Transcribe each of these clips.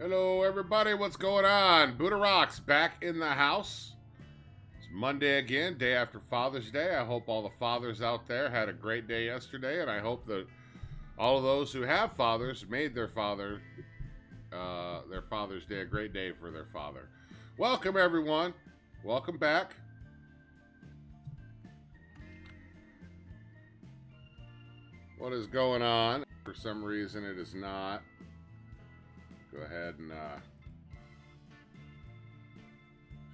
Hello, everybody. What's going on? Buddha Rocks back in the house. It's Monday again, day after Father's Day. I hope all the fathers out there had a great day yesterday, and I hope that all of those who have fathers made their Father's Day a great day for their father. Welcome, everyone. Welcome back. What is going on? For some reason, it is not. Go ahead and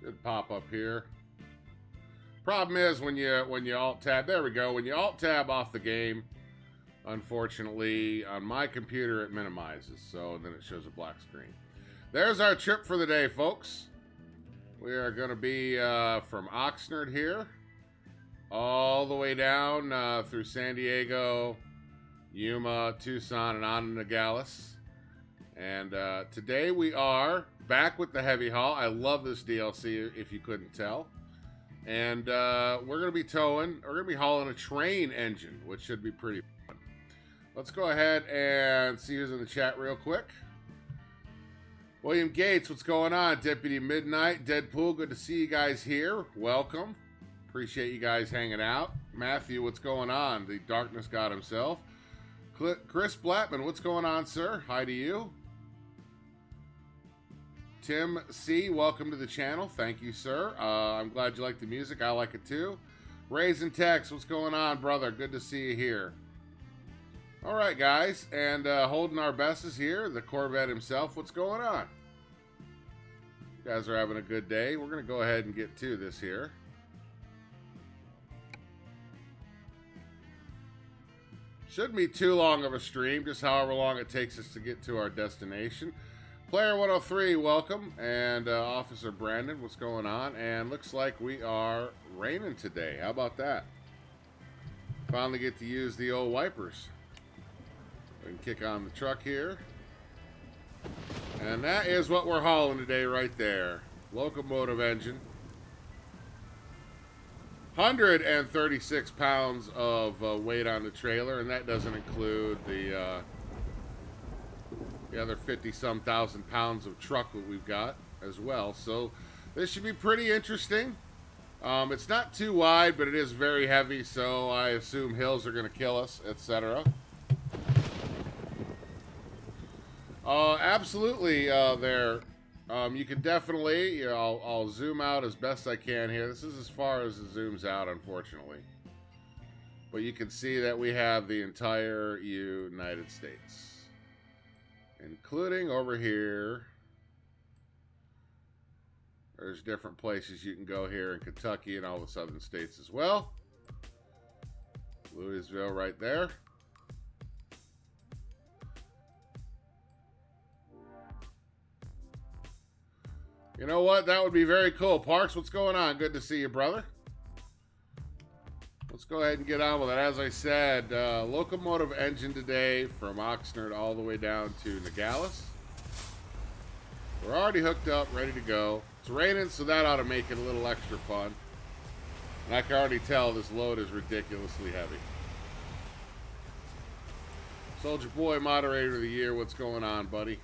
should pop up here. Problem is when you alt tab, there we go. When you alt tab off the game, unfortunately on my computer it minimizes, so then it shows a black screen. There's our trip for the day, folks. We are going to be from Oxnard here, all the way down through San Diego, Yuma, Tucson, and on to Nogales. And today we are back with the heavy haul. I love this DLC, if you couldn't tell. And we're going to be hauling a train engine, which should be pretty fun. Let's go ahead and see who's in the chat real quick. William Gates, what's going on? Deputy Midnight, Deadpool, good to see you guys here. Welcome. Appreciate you guys hanging out. Matthew, what's going on? The Darkness God himself. Chris Blattman, what's going on, sir? Hi to you. Tim C, welcome to the channel. Thank you, sir. I'm glad you like the music. I like it too. RazonTex, what's going on, brother? Good to see you here. All right, guys, and holding our best is here, the Corvette himself. What's going on? You guys are having a good day. We're going to go ahead and get to this here. Shouldn't be too long of a stream, just however long it takes us to get to our destination. Player 103, welcome. And Officer Brandon, what's going on? And looks like we are raining today. How about that? Finally get to use the old wipers. We can kick on the truck here. And that is what we're hauling today right there. Locomotive engine. 136 pounds of weight on the trailer, and that doesn't include the other 50-some thousand pounds of truck that we've got as well. So this should be pretty interesting. It's not too wide, but it is very heavy, so I assume hills are going to kill us, etc. Absolutely, there. You can definitely, I'll zoom out as best I can here. This is as far as it zooms out, unfortunately. But you can see that we have the entire United States. Including over here. There's different places you can go here in Kentucky and all the southern states as well. Louisville right there. You know what? That would be very cool. Parks, what's going on? Good to see you, brother. Let's go ahead and get on with it. As I said, locomotive engine today from Oxnard all the way down to Nogales. We're already hooked up, ready to go. It's raining, so that ought to make it a little extra fun. And I can already tell this load is ridiculously heavy. Soldier Boy, Moderator of the Year, what's going on, buddy?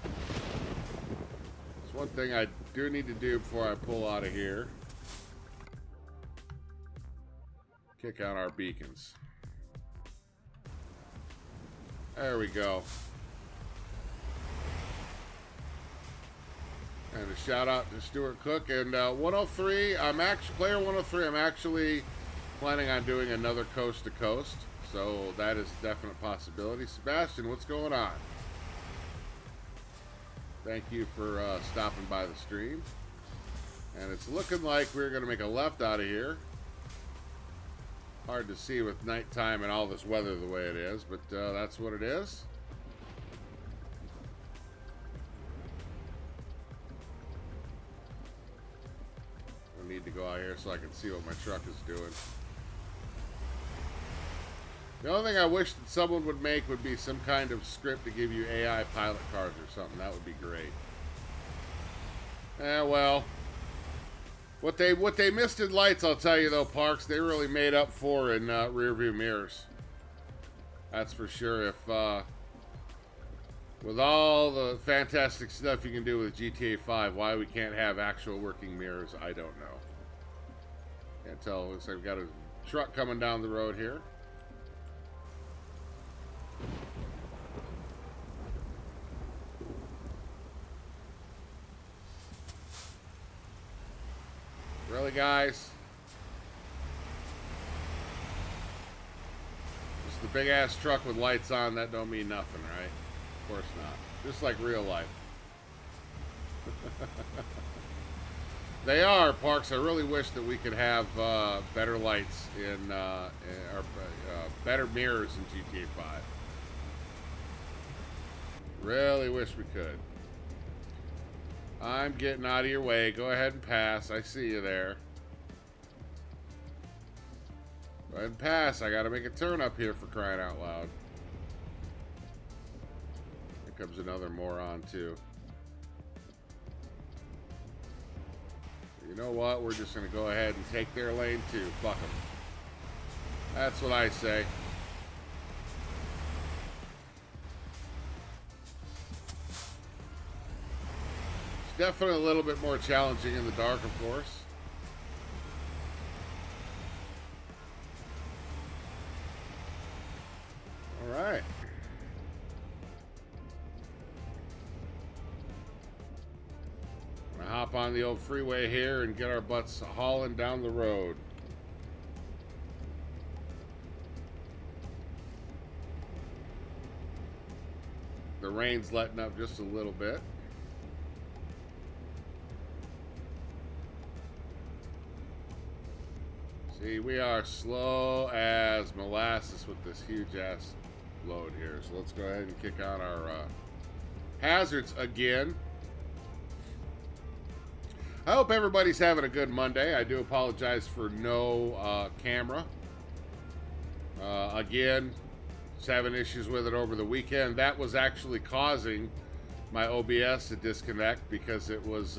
There's one thing I do need to do before I pull out of here. Kick out our beacons. There we go. And a shout out to Stuart Cook. And 103, player 103, I'm actually planning on doing another coast to coast. So that is a definite possibility. Sebastian, what's going on? Thank you for stopping by the stream. And it's looking like we're going to make a left out of here. Hard to see with nighttime and all this weather the way it is, but that's what it is. I need to go out here so I can see what my truck is doing. The only thing I wish that someone would make would be some kind of script to give you AI pilot cars or something. That would be great. Well. What they missed in lights, I'll tell you though, Parks, they really made up for in rear view mirrors. That's for sure. With all the fantastic stuff you can do with GTA 5, why we can't have actual working mirrors, I don't know. Can't tell. Looks like we've got a truck coming down the road here. Really, guys? Just the big ass truck with lights on, that don't mean nothing, right? Of course not. Just like real life. They are, Parks. I really wish that we could have better lights or better mirrors in GTA 5. Really wish we could. I'm getting out of your way. Go ahead and pass. I see you there. Go ahead and pass. I gotta make a turn up here for crying out loud. Here comes another moron, too. You know what? We're just gonna go ahead and take their lane, too. Fuck them. That's what I say. Definitely a little bit more challenging in the dark, of course. All right. I'm gonna hop on the old freeway here and get our butts hauling down the road. The rain's letting up just a little bit. See, we are slow as molasses with this huge ass load here. So let's go ahead and kick on our hazards again. I hope everybody's having a good Monday. I do apologize for no camera. Again, just having issues with it over the weekend. That was actually causing my OBS to disconnect because it was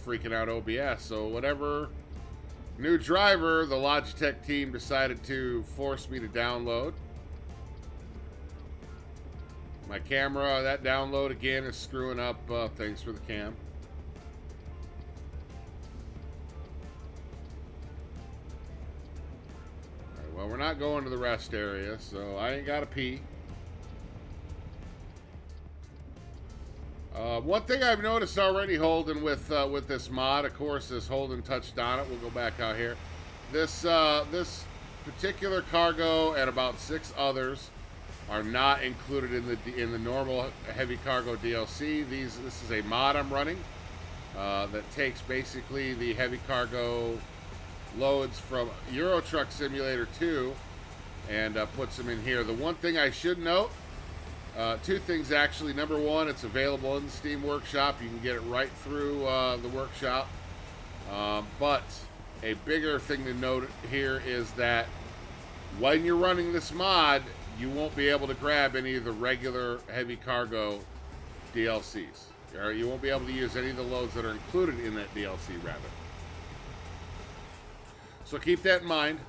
freaking out OBS. So whatever new driver the Logitech team decided to force me to download. My camera, that download again is screwing up things for the cam. Alright, well, we're not going to the rest area, so I ain't got to pee. One thing I've noticed already, Holden, with this mod, of course, this Holden touched on it. We'll go back out here. This particular cargo and about 6 others are not included in the normal heavy cargo DLC. This is a mod I'm running that takes basically the heavy cargo loads from Euro Truck Simulator 2 and puts them in here. The one thing I should note. 2 things actually. Number one, it's available in the Steam Workshop. You can get it right through the workshop. But a bigger thing to note here is that when you're running this mod, you won't be able to grab any of the regular heavy cargo DLCs. Or you won't be able to use any of the loads that are included in that DLC, rather. So keep that in mind.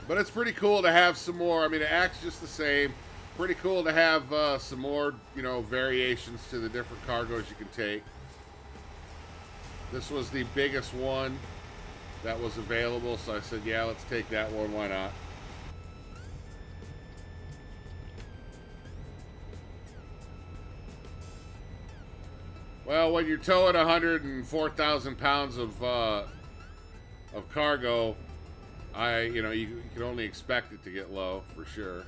But it's pretty cool to have some more. I mean, it acts just the same. Pretty cool to have some more, variations to the different cargoes you can take. This was the biggest one that was available, so I said, yeah, let's take that one. Why not? Well, when you're towing 104,000 pounds of cargo, you can only expect it to get low, for sure.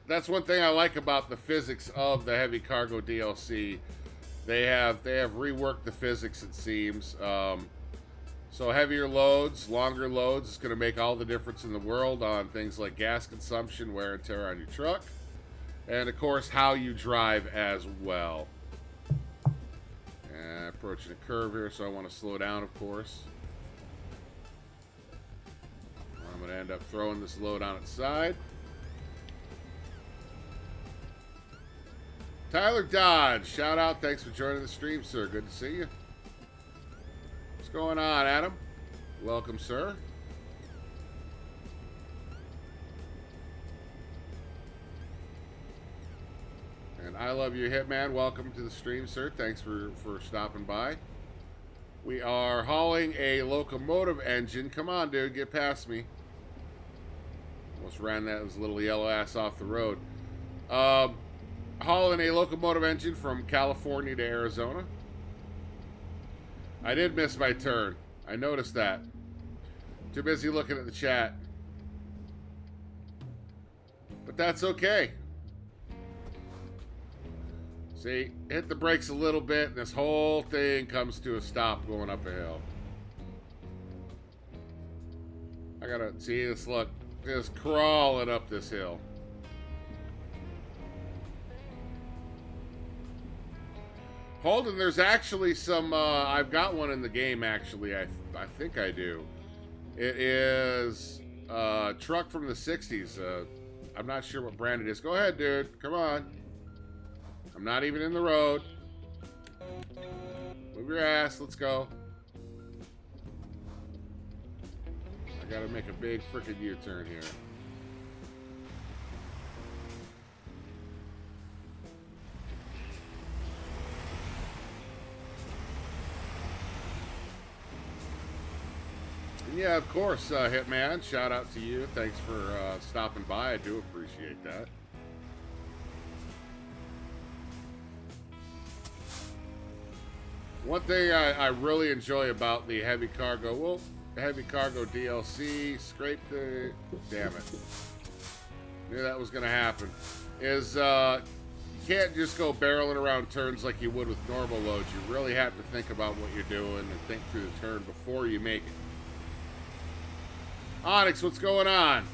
That's one thing I like about the physics of the heavy cargo DLC. They have reworked the physics, it seems. So heavier loads, longer loads is going to make all the difference in the world on things like gas consumption, wear and tear on your truck, and of course how you drive as well. Approaching a curve here, so I want to slow down, of course. I'm going to end up throwing this load on its side. Tyler Dodge, shout out. Thanks for joining the stream, sir. Good to see you. going on, Adam? Welcome, sir. And I love you, Hitman. Welcome to the stream, sir. Thanks for stopping by. We are hauling a locomotive engine. Come on, dude. Get past me. Almost ran that his little yellow ass off the road. Hauling a locomotive engine from California to Arizona. I did miss my turn. I noticed that. Too busy looking at the chat. But that's okay. See, hit the brakes a little bit, and this whole thing comes to a stop going up a hill. I gotta see this, look, just crawling up this hill. Holden, there's actually some, I've got one in the game, actually. I think I do. It is a truck from the 60s. I'm not sure what brand it is. Go ahead, dude. Come on. I'm not even in the road. Move your ass. Let's go. I gotta make a big frickin' U-turn here. And yeah, of course, Hitman. Shout out to you. Thanks for stopping by. I do appreciate that. One thing I really enjoy about the Heavy Cargo, well, Heavy Cargo DLC, scrape the, damn it, knew that was going to happen, is you can't just go barreling around turns like you would with normal loads. You really have to think about what you're doing and think through the turn before you make it. Onyx, what's going on?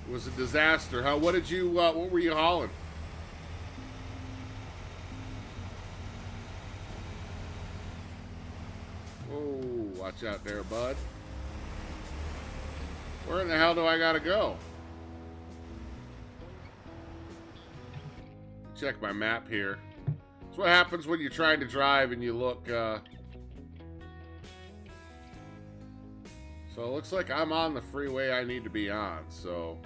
It was a disaster, huh? What did you, what were you hauling? Oh, watch out there, bud. Where in the hell do I gotta go? Check my map here. That's what happens when you're trying to drive and you look, So it looks like I'm on the freeway I need to be on, so...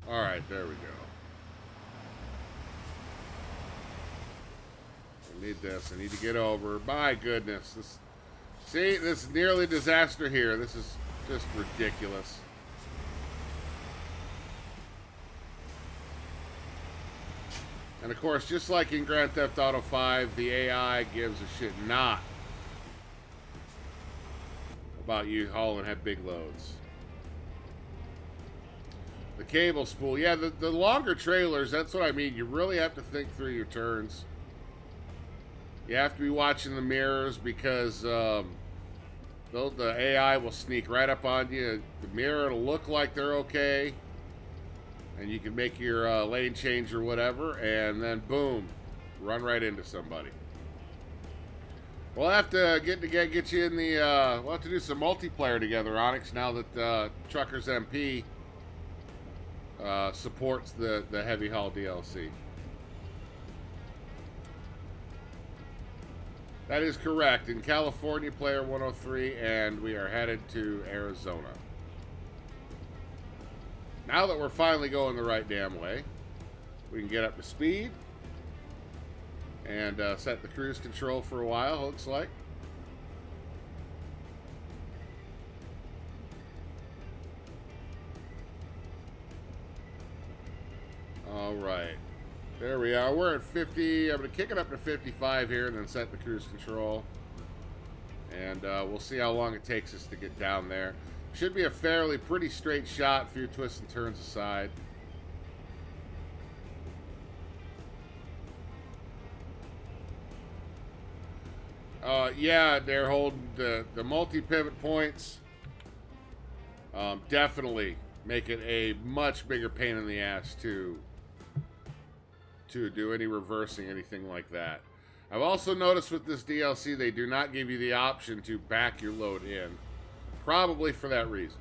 All right, there we go. I need this. I need to get over. My goodness. See, this is nearly disaster here. This is just ridiculous. And of course, just like in Grand Theft Auto 5, the AI gives a shit not about you hauling big loads. The cable spool. Yeah, the longer trailers, that's what I mean. You really have to think through your turns. You have to be watching the mirrors because the AI will sneak right up on you. The mirror will look like they're okay. And you can make your lane change or whatever. And then, boom, run right into somebody. We'll have to get you in the... we'll have to do some multiplayer together, Onyx, now that Truckers MP... supports the Heavy Haul DLC. That is correct. In California, Player 103, and we are headed to Arizona. Now that we're finally going the right damn way, we can get up to speed and set the cruise control for a while, looks like. All right, there we are. We're at 50. I'm going to kick it up to 55 here and then set the cruise control. And we'll see how long it takes us to get down there. Should be a pretty straight shot, a few twists and turns aside. Yeah, they're holding the multi-pivot points. Definitely make it a much bigger pain in the ass to do any reversing, anything like that. I've also noticed with this DLC, they do not give you the option to back your load in. Probably for that reason.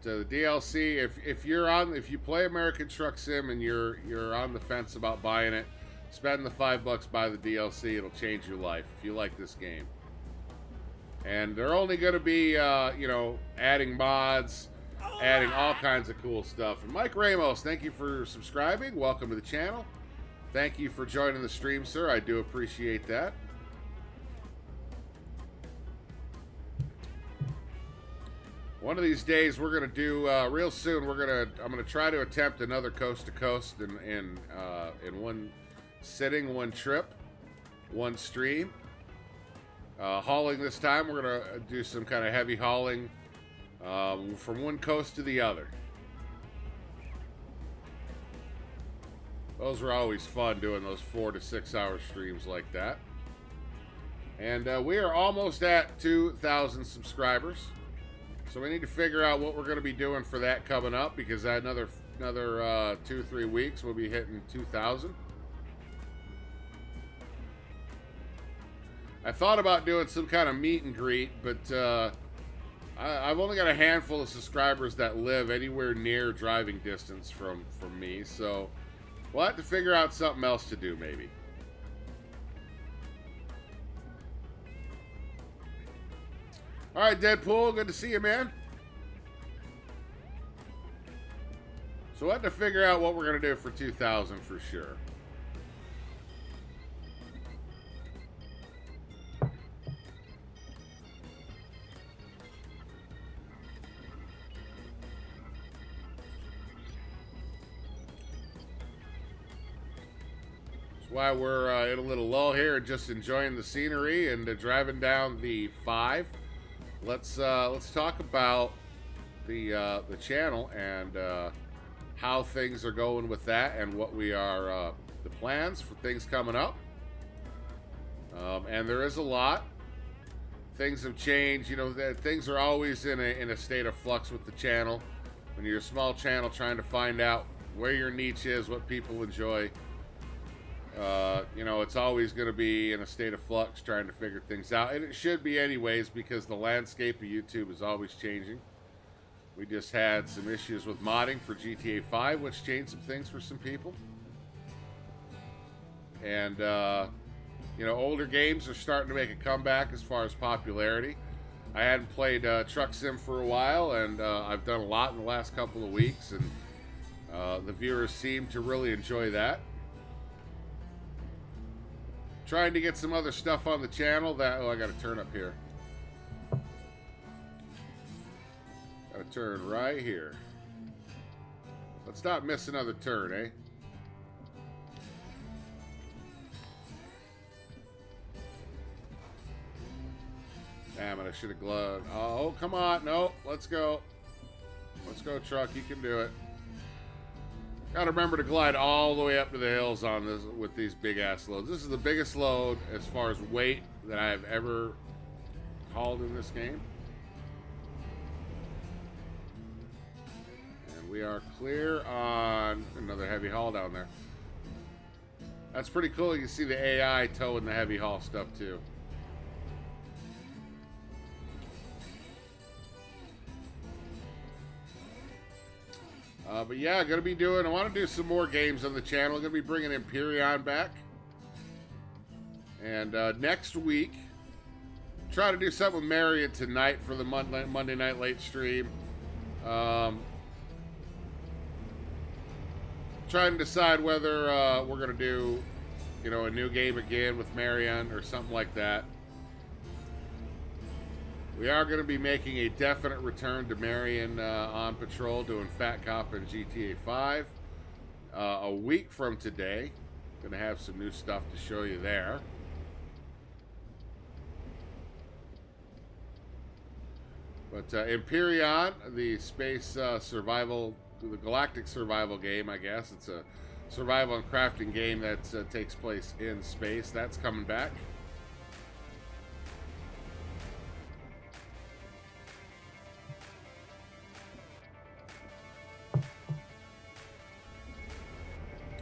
the DLC, if you play American Truck Sim and you're on the fence about buying it, spend the $5, buy the DLC. It'll change your life if you like this game. And they're only going to be, adding mods, adding all kinds of cool stuff. And Mike Ramos, thank you for subscribing. Welcome to the channel. Thank you for joining the stream, sir. I do appreciate that. One of these days, we're gonna do real soon. I'm gonna try to attempt another coast to coast in one sitting, one trip, one stream. Hauling this time, we're gonna do some kind of heavy hauling from one coast to the other. Those were always fun, doing those 4 to 6 hour streams like that. And we are almost at 2,000 subscribers. So we need to figure out what we're going to be doing for that coming up, because another 2-3 weeks we'll be hitting 2,000. I thought about doing some kind of meet and greet, but I've only got a handful of subscribers that live anywhere near driving distance from me, so we'll have to figure out something else to do, maybe. All right, Deadpool, good to see you, man. So we'll have to figure out what we're going to do for 2,000 for sure. That's why we're in a little lull here, just enjoying the scenery and driving down the 5. Let's talk about the channel and how things are going with that, and what we are the plans for things coming up. And there is a lot. Things have changed. You know, things are always in a state of flux with the channel. When you're a small channel trying to find out where your niche is, what people enjoy, it's always going to be in a state of flux trying to figure things out. And it should be anyways, because the landscape of YouTube is always changing. We just had some issues with modding for GTA 5, which changed some things for some people. And, older games are starting to make a comeback as far as popularity. I hadn't played Truck Sim for a while, and I've done a lot in the last couple of weeks, and the viewers seem to really enjoy that. Trying to get some other stuff on the channel that... Oh, I got to turn up here. Got to turn right here. Let's not miss another turn, eh? Damn it, I should have gloved. Oh, come on. No, let's go. Let's go, truck. You can do it. Got to remember to glide all the way up to the hills on this with these big-ass loads. This is the biggest load as far as weight that I have ever hauled in this game. And we are clear on another heavy haul down there. That's pretty cool. You can see the AI towing the heavy haul stuff, too. But yeah, I want to do some more games on the channel. I'm going to be bringing Empyrean back. And next week, try to do something with Marion tonight for the Monday night late stream. Trying to decide whether we're going to do, a new game again with Marion or something like that. We are going to be making a definite return to Marion on patrol, doing Fat Cop and GTA 5. A week from today, going to have some new stuff to show you there. But Empyrean, the space survival, the galactic survival game, I guess. It's a survival and crafting game that takes place in space. That's coming back.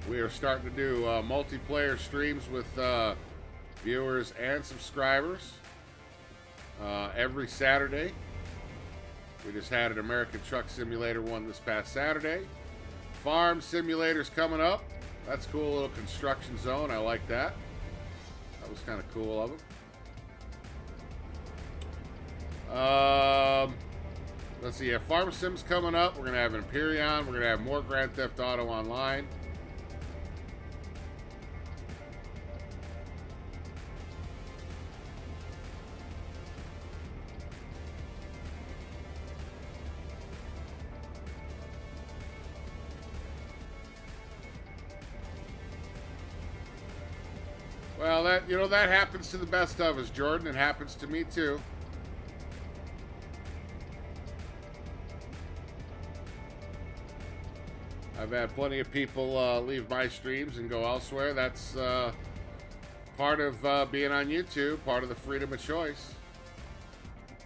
We are starting to do multiplayer streams with viewers and subscribers every Saturday. We just had an American Truck Simulator one this past Saturday. Farm Simulator's coming up. That's cool, little construction zone. I like that. That was kind of cool of them. Let's see, yeah, Farm Sim's coming up. We're going to have an Empyrean. We're going to have more Grand Theft Auto Online. Well, that happens to the best of us, Jordan. It happens to me too. I've had plenty of people leave my streams and go elsewhere. That's part of being on YouTube, part of the freedom of choice.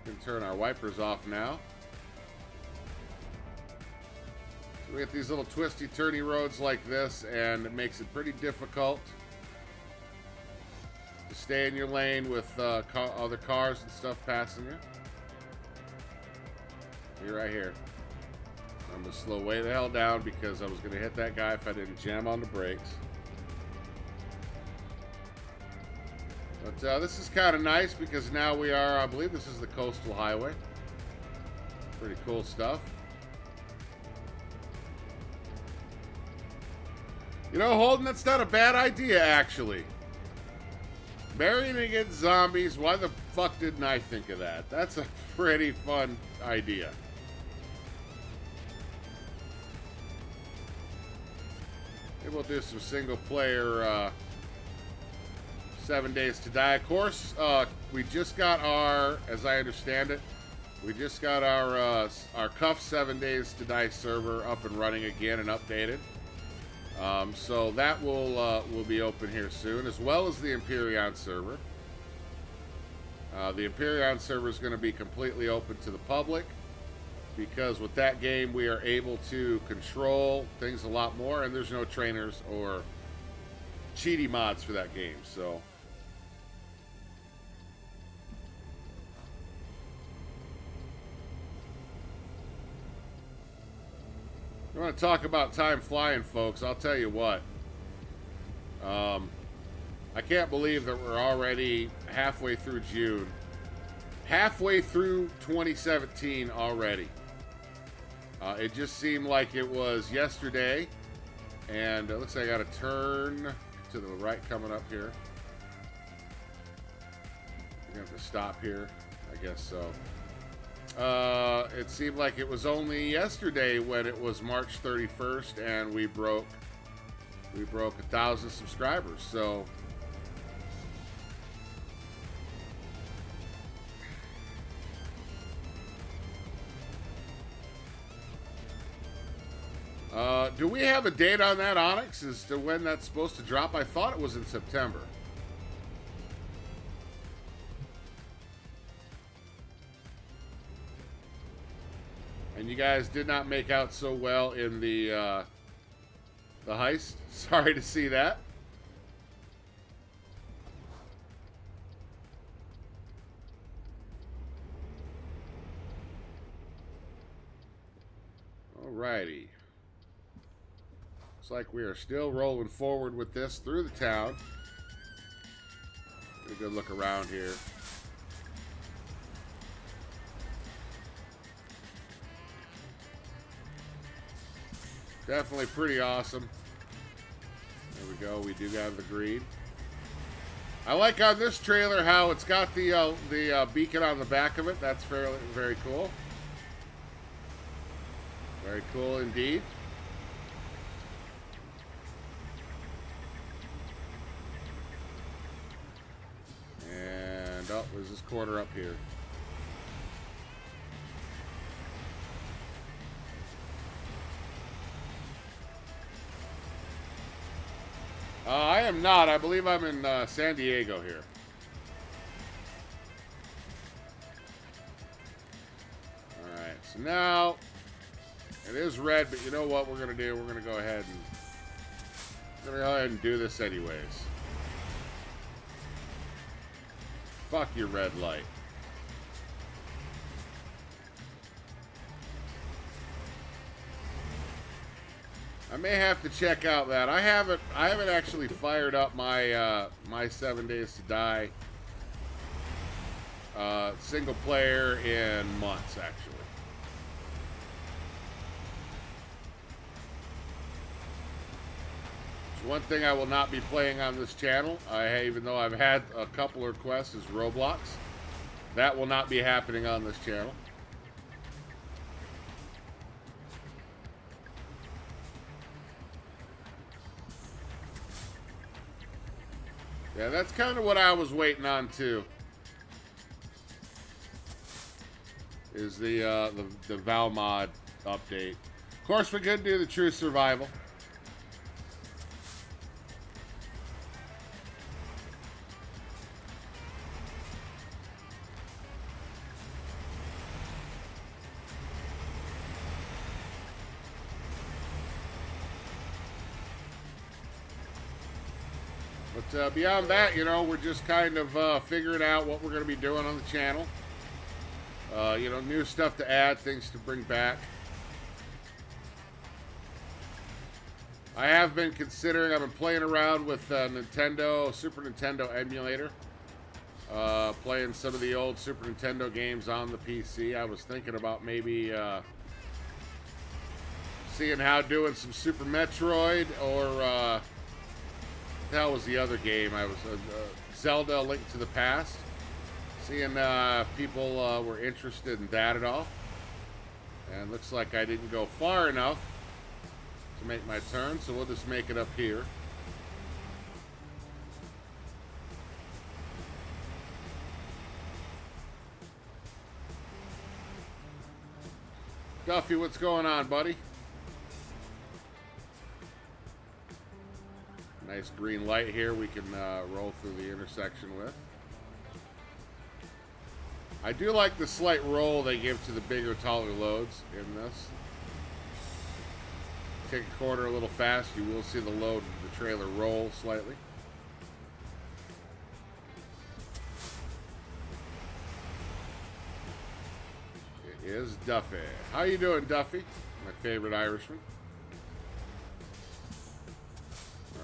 We can turn our wipers off now. So we get these little twisty, turny roads like this, and it makes it pretty difficult to stay in your lane with other cars and stuff passing you. You're right here. I'm going to slow way the hell down because I was going to hit that guy if I didn't jam on the brakes. But this is kind of nice because now we are, I believe this is the Coastal Highway. Pretty cool stuff. You know, Holden, that's not a bad idea, actually. Marrying against zombies, why the fuck didn't I think of that? That's a pretty fun idea. Maybe we'll do some single player 7 Days to Die. Of course, we just got our, as I understand it, we just got our Cuff 7 Days to Die server up and running again and updated. So that will be open here soon, as well as the Empyrean server. The Empyrean server is going to be completely open to the public because with that game we are able to control things a lot more, and there's no trainers or cheaty mods for that game. So I want to talk about time flying, folks. I'll tell you what. I can't believe that we're already halfway through June. Halfway through 2017 already. It just seemed like it was yesterday. And it looks like I got to turn to the right coming up here. I'm going to have to stop here. I guess so. It seemed like it was only yesterday when it was March 31st and we broke 1,000 subscribers. So do we have a date on that, Onyx, as to when that's supposed to drop? I thought it was in September. And you guys did not make out so well in the heist. Sorry to see that. Alrighty. Looks like we are still rolling forward with this through the town. Get a good look around here. Definitely pretty awesome. There we go. We do have the green. I like on this trailer how it's got the beacon on the back of it. That's very cool. Very cool indeed. And oh, there's this corner up here. I am not. I believe I'm in San Diego here. Alright, so now it is red, but you know what we're going to do? We're going to go ahead and do this anyways. Fuck your red light. I may have to check out that. I haven't actually fired up my my 7 Days to Die single player in months, actually. One thing I will not be playing on this channel, even though I've had a couple of requests, is Roblox. That will not be happening on this channel. Yeah, that's kind of what I was waiting on too. Is the Val Mod update. Of course, we could do the True Survival. But beyond that, you know, we're just kind of figuring out what we're going to be doing on the channel. You know, new stuff to add, things to bring back. I have been considering, I've been playing around with Super Nintendo emulator. Playing some of the old Super Nintendo games on the PC. I was thinking about maybe seeing how doing some Super Metroid or that was the other game. I was Zelda: Link to the Past. Seeing people were interested in that at all. And looks like I didn't go far enough to make my turn, so we'll just make it up here. Duffy, what's going on, buddy? Nice green light here we can roll through the intersection with. I do like the slight roll they give to the bigger, taller loads in this. Take a corner a little fast, you will see the load of the trailer roll slightly. It is Duffy. How you doing, Duffy? My favorite Irishman.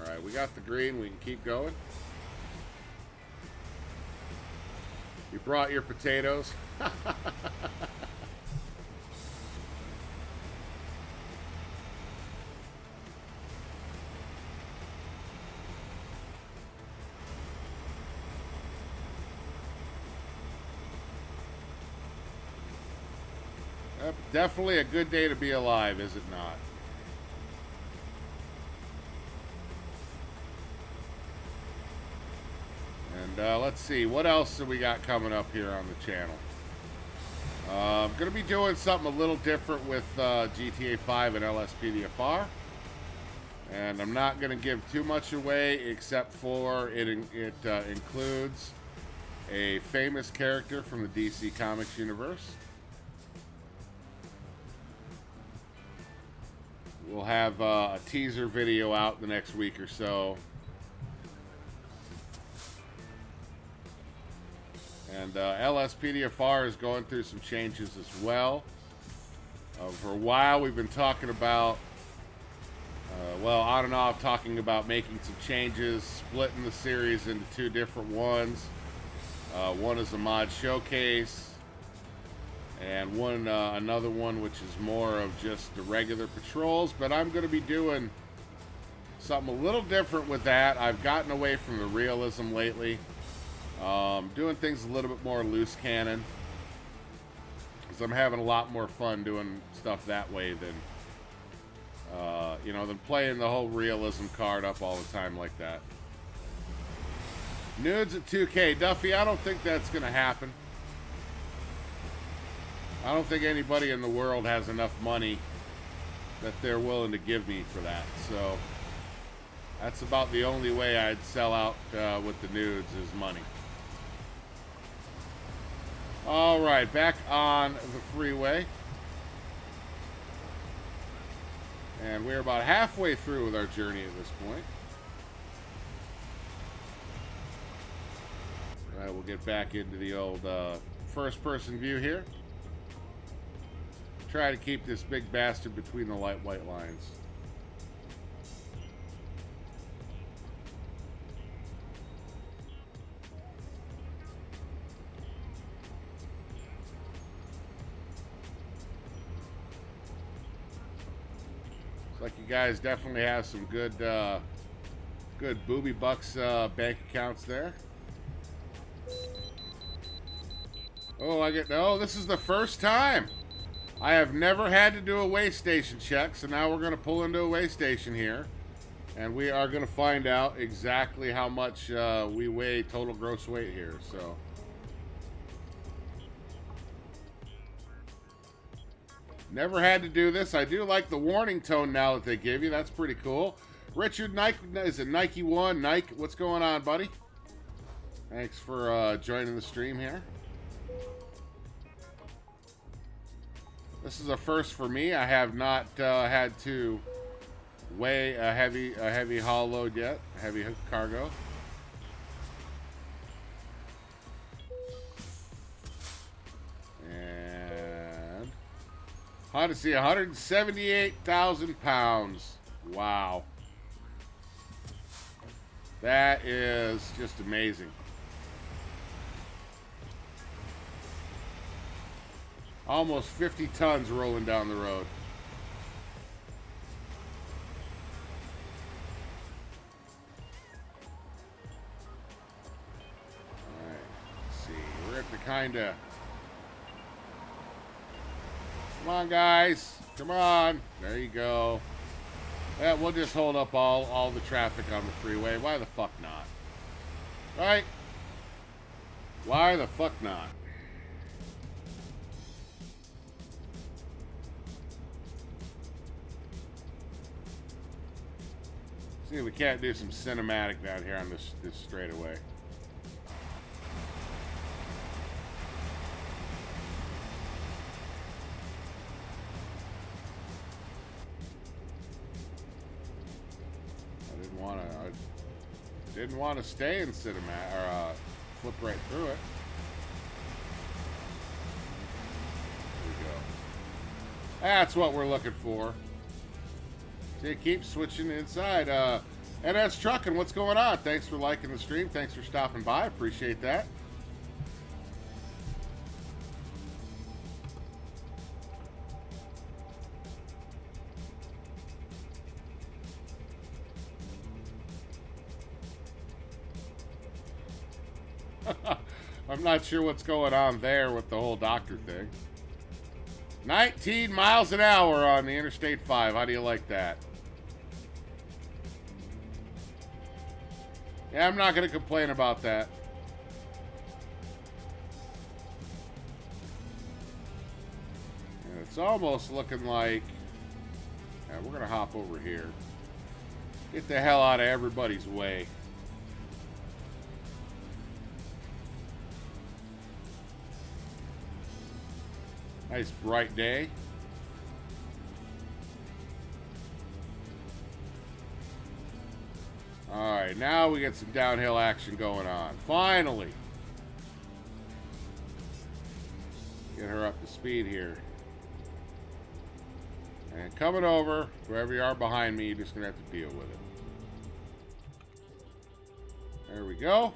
Alright, we got the green, we can keep going. You brought your potatoes. Definitely a good day to be alive, is it not? And let's see, what else have we got coming up here on the channel? I'm going to be doing something a little different with GTA 5 and LSPDFR. And I'm not going to give too much away, except for it includes a famous character from the DC Comics universe. We'll have a teaser video out the next week or so. And LSPDFR is going through some changes as well. For a while, we've been talking about, well, on and off, talking about making some changes, splitting the series into two different ones. One is a mod showcase, and another one which is more of just the regular patrols. But I'm going to be doing something a little different with that. I've gotten away from the realism lately. Doing things a little bit more loose cannon, because I'm having a lot more fun doing stuff that way than you know, than playing the whole realism card up all the time like that. Nudes at 2K. Duffy, I don't think that's going to happen. I don't think anybody in the world has enough money that they're willing to give me for that. So that's about the only way I'd sell out with the nudes, is money. All right, back on the freeway. And we're about halfway through with our journey at this point. All right, we'll get back into the old first-person view here. Try to keep this big bastard between the light white lines. Like you guys definitely have some good, good booby bucks bank accounts there. Oh, this is the first time. I have never had to do a weigh station check, so now we're going to pull into a weigh station here. And we are going to find out exactly how much we weigh total gross weight here, so. Never had to do this. I do like the warning tone now that they give you. That's pretty cool. Richard, Nike, is it Nike 1? Nike, what's going on, buddy? Thanks for joining the stream here. This is a first for me. I have not had to weigh a heavy haul load yet, heavy cargo. And how to see 178,000 pounds. Wow. That is just amazing. Almost 50 tons rolling down the road. All right, let's see. We're at the kind of... Come on, guys. Come on. There you go. Yeah, we'll just hold up all the traffic on the freeway. Why the fuck not? Right? Why the fuck not? See if we can't do some cinematic down here on this straightaway. I didn't want to stay in cinematic or flip right through it. There we go. That's what we're looking for. See, keep switching inside. NS Trucking, what's going on? Thanks for liking the stream. Thanks for stopping by. Appreciate that. I'm not sure what's going on there with the whole doctor thing. 19 miles an hour on the Interstate 5. How do you like that? Yeah, I'm not going to complain about that. And it's almost looking like... Yeah, we're going to hop over here. Get the hell out of everybody's way. Nice bright day. All right, now we get some downhill action going on. Finally. Get her up to speed here. And coming over, wherever you are behind me, you're just going to have to deal with it. There we go.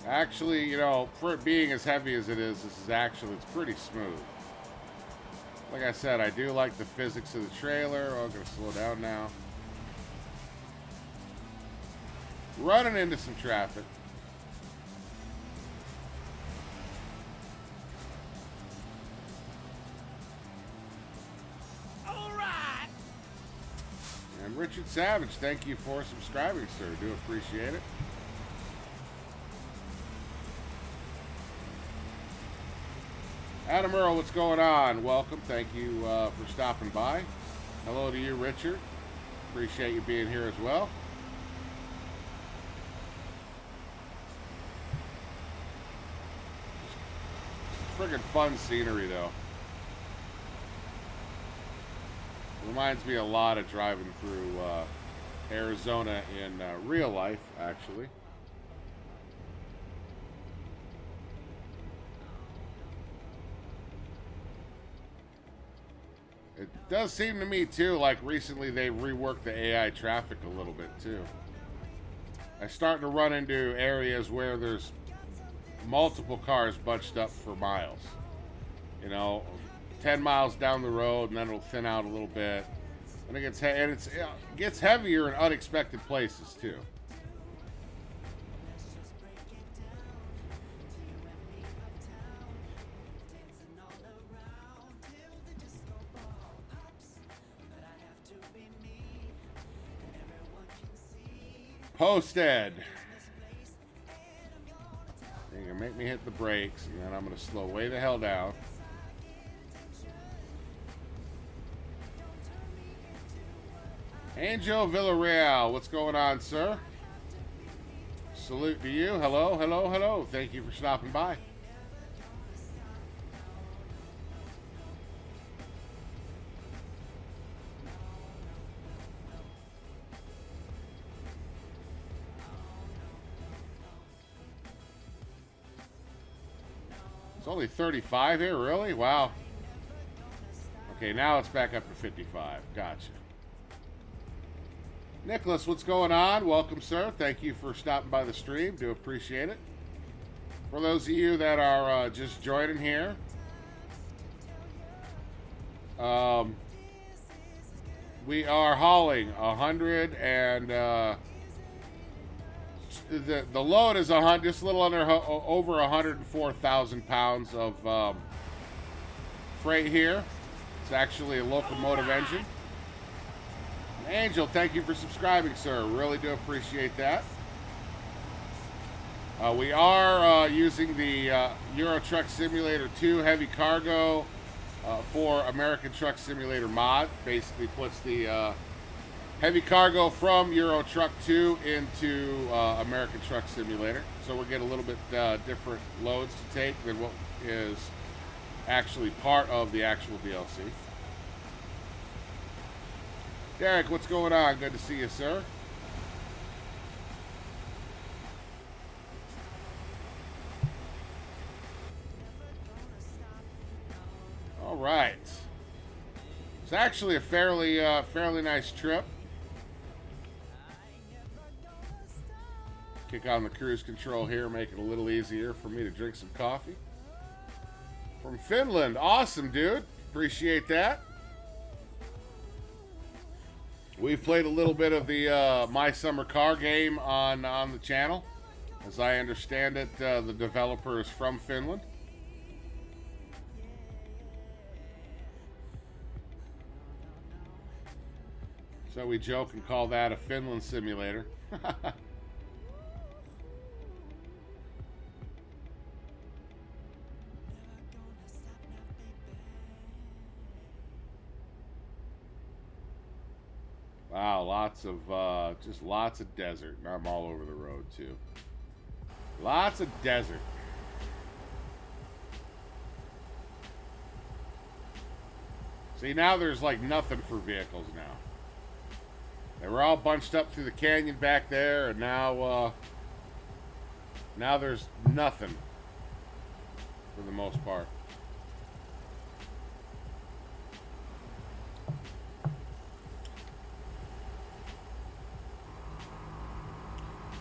Actually, you know, for it being as heavy as it is, it's pretty smooth. Like I said, I do like the physics of the trailer. Oh, I'm going to slow down now. Running into some traffic. All right. And Richard Savage, thank you for subscribing, sir. Do appreciate it. Adam Earl, what's going on? Welcome. Thank you for stopping by. Hello to you, Richard. Appreciate you being here as well. Friggin' fun scenery, though. Reminds me a lot of driving through Arizona in real life, actually. It does seem to me, too, like recently they've reworked the AI traffic a little bit, too. I'm starting to run into areas where there's multiple cars bunched up for miles. You know, 10 miles down the road, and then it'll thin out a little bit. And it gets heavier in unexpected places too. Posted. You're gonna make me hit the brakes, and then I'm gonna slow way the hell down. Angel Villarreal, what's going on, sir? Salute to you. Hello, hello, hello. Thank you for stopping by. It's only 35 here, really? Wow. Okay, now it's back up to 55. Gotcha. Nicholas, what's going on? Welcome, sir. Thank you for stopping by the stream. Do appreciate it. For those of you that are just joining here, we are hauling 100 and the load is just a little over 104,000 pounds of freight here. It's actually a locomotive engine. Angel, thank you for subscribing, sir. Really do appreciate that. We are using the Euro Truck Simulator 2 Heavy Cargo for American Truck Simulator Mod. Basically puts the Heavy Cargo from Euro Truck 2 into American Truck Simulator. So we'll get a little bit different loads to take than what is actually part of the actual DLC. Derek, what's going on? Good to see you, sir. All right. It's actually a fairly nice trip. Kick on the cruise control here, make it a little easier for me to drink some coffee. From Finland. Awesome, dude. Appreciate that. We've played a little bit of the My Summer Car game on the channel. As I understand it, the developer is from Finland. So we joke and call that a Finland simulator. Wow, lots of desert. And I'm all over the road too. Lots of desert. See, now there's like nothing for vehicles now. They were all bunched up through the canyon back there, and now there's nothing for the most part.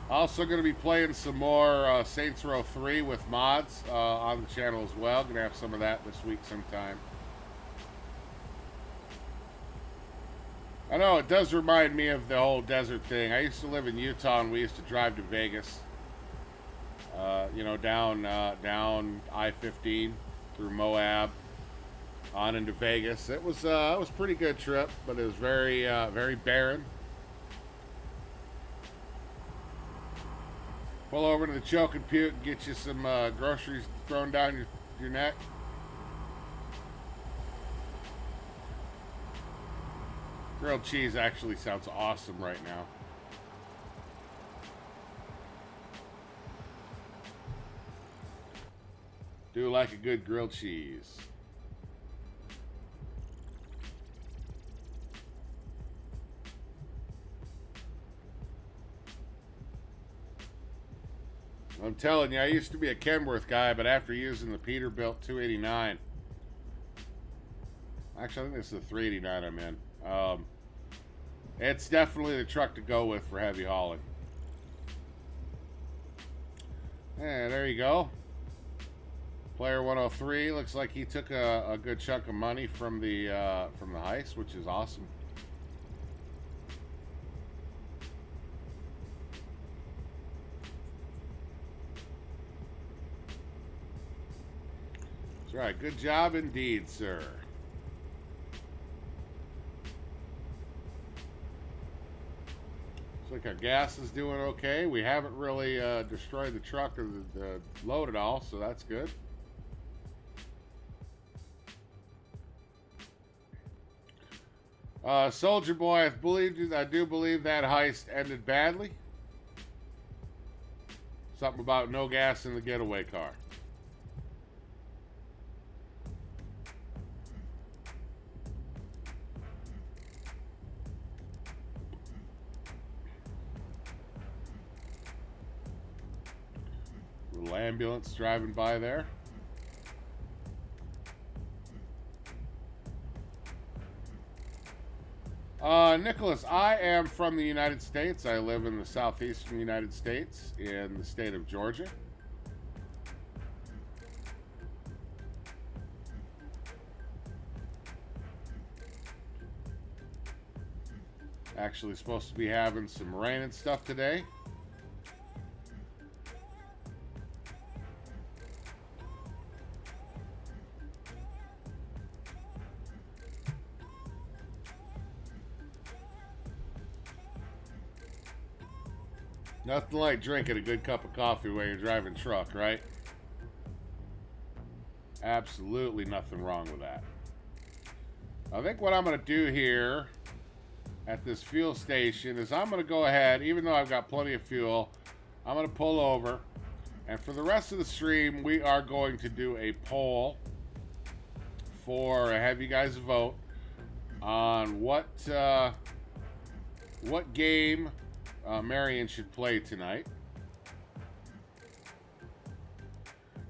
Also going to be playing some more Saints Row 3 with mods on the channel as well. Going to have some of that this week sometime. I know, it does remind me of the whole desert thing. I used to live in Utah, and we used to drive to Vegas. You know, down I-15 through Moab on into Vegas. It was a pretty good trip, but it was very barren. Pull over to the Choke and Puke and get you some groceries thrown down your neck. Grilled cheese actually sounds awesome right now. Do like a good grilled cheese. I'm telling you, I used to be a Kenworth guy, but after using the Peterbilt 289, actually I think this is the 389 I'm in. It's definitely the truck to go with for heavy hauling. And there you go. Player 103 looks like he took a good chunk of money from the heist, which is awesome. That's right. Good job indeed, sir. Looks like our gas is doing okay. We haven't really destroyed the truck or the load at all, so that's good. Soldier Boy, I do believe that heist ended badly. Something about no gas in the getaway car. Little ambulance driving by there. Nicholas, I am from the United States. I live in the southeastern United States in the state of Georgia. Actually supposed to be having some rain and stuff today. Nothing like drinking a good cup of coffee while you're driving truck, right? Absolutely nothing wrong with that. I think what I'm going to do here at this fuel station is I'm going to go ahead, even though I've got plenty of fuel, I'm going to pull over. And for the rest of the stream, we are going to do a poll for have you guys vote on what game Marion should play tonight.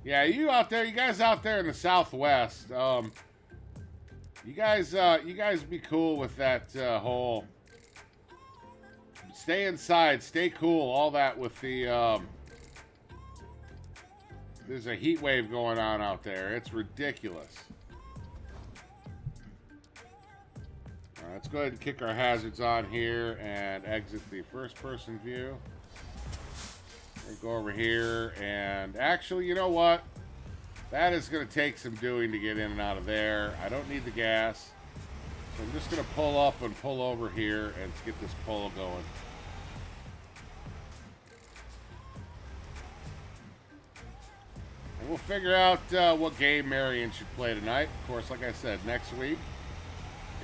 Yeah, you guys out there in the Southwest, you guys be cool with that whole stay inside, stay cool, all that with the there's a heat wave going on out there. It's ridiculous. Let's go ahead and kick our hazards on here and exit the first-person view. We'll go over here, and actually, you know what? That is going to take some doing to get in and out of there. I don't need the gas, so I'm just going to pull up and pull over here and get this pole going. And we'll figure out what game Marion should play tonight. Of course, like I said, next week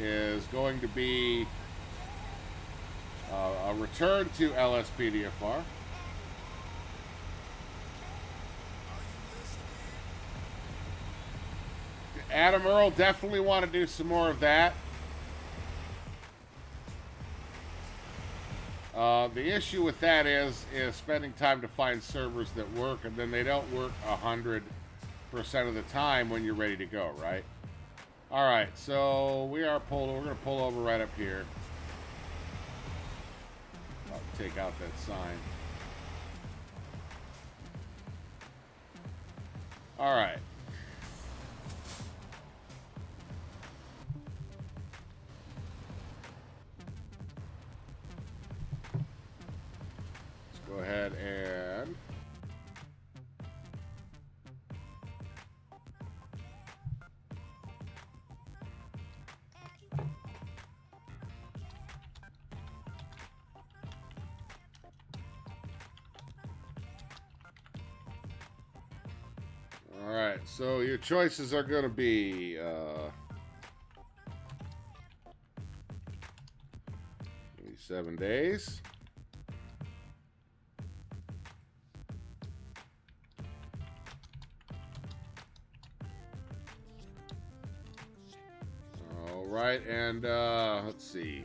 is going to be a return to LSPDFR. Adam Earl, definitely want to do some more of that. The issue with that is spending time to find servers that work, and then they don't work 100% of the time when you're ready to go, right? All right, so we're going to pull over right up here. I'll take out that sign. All right. Let's go ahead and all right, so your choices are going to be 7 days. All right, and let's see.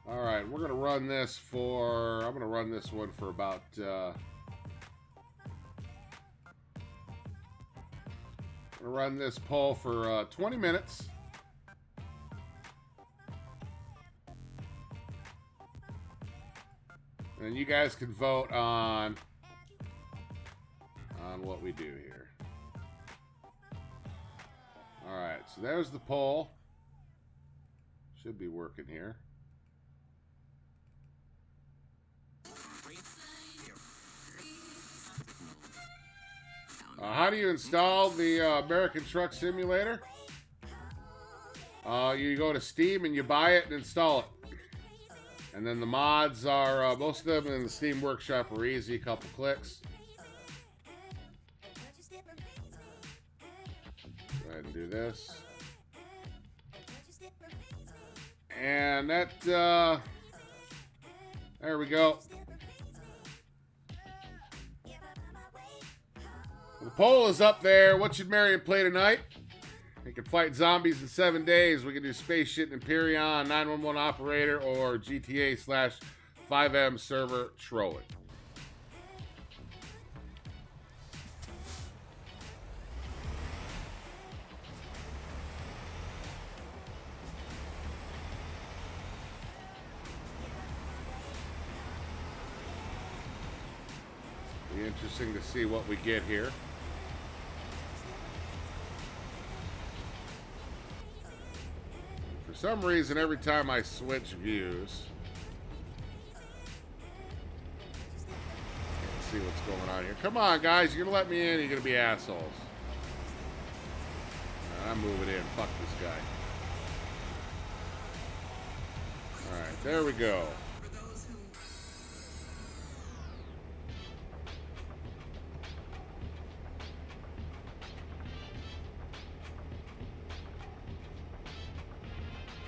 All right, we're gonna run this for. I'm gonna run this one for about. I'm gonna run this poll for 20 minutes. And you guys can vote on what we do here. All right, so there's the poll. Should be working here. How do you install the American Truck Simulator? You go to Steam and you buy it and install it. And then the mods are, most of them in the Steam Workshop are easy, a couple clicks. Go ahead and do this. And that, there we go. The poll is up there. What should Marion play tonight? He can fight zombies in 7 days. We can do Space Shit and Empyrean, 911 Operator, or GTA/5M server trolling. Be interesting to see what we get here. For some reason, every time I switch views, can't see what's going on here. Come on, guys. You're going to let me in? You're going to be assholes. I'm moving in. Fuck this guy. All right. There we go.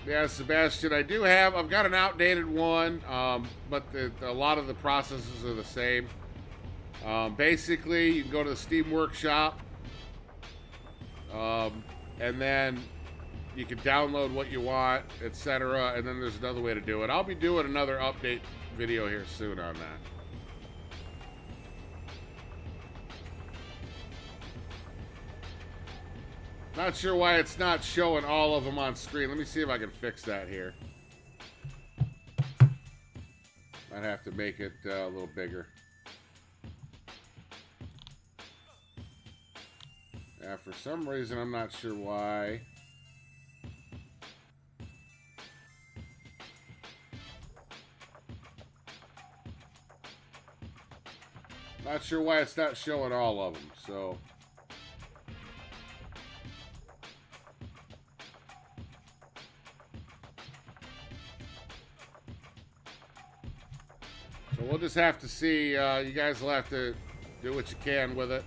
Yeah, Sebastian, I've got an outdated one, but a lot of the processes are the same. Basically, you can go to the Steam Workshop, and then you can download what you want, etc., and then there's another way to do it. I'll be doing another update video here soon on that. Not sure why it's not showing all of them on screen. Let me see if I can fix that here. Might have to make it a little bigger. Yeah, for some reason, I'm not sure why. Not sure why it's not showing all of them, so... So we'll just have to see. You guys will have to do what you can with it.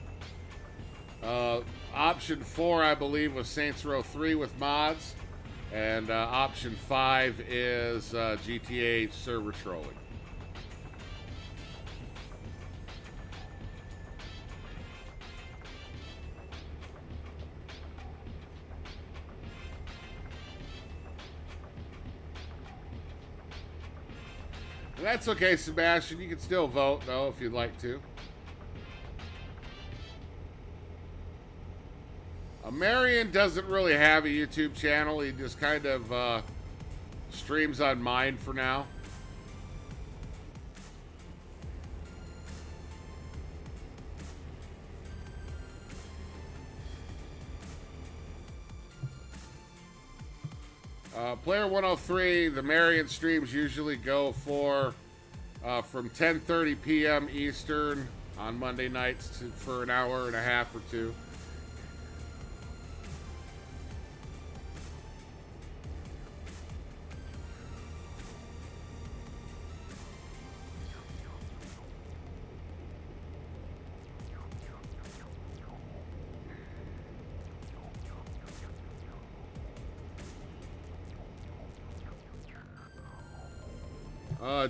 Option 4, I believe, was Saints Row 3 with mods. And option 5 is GTA server trolling. That's okay, Sebastian. You can still vote, though, if you'd like to. Marion doesn't really have a YouTube channel. He just kind of streams on mine for now. Player 103, the Marion streams usually go for from 10:30 p.m. Eastern on Monday nights for an hour and a half or two.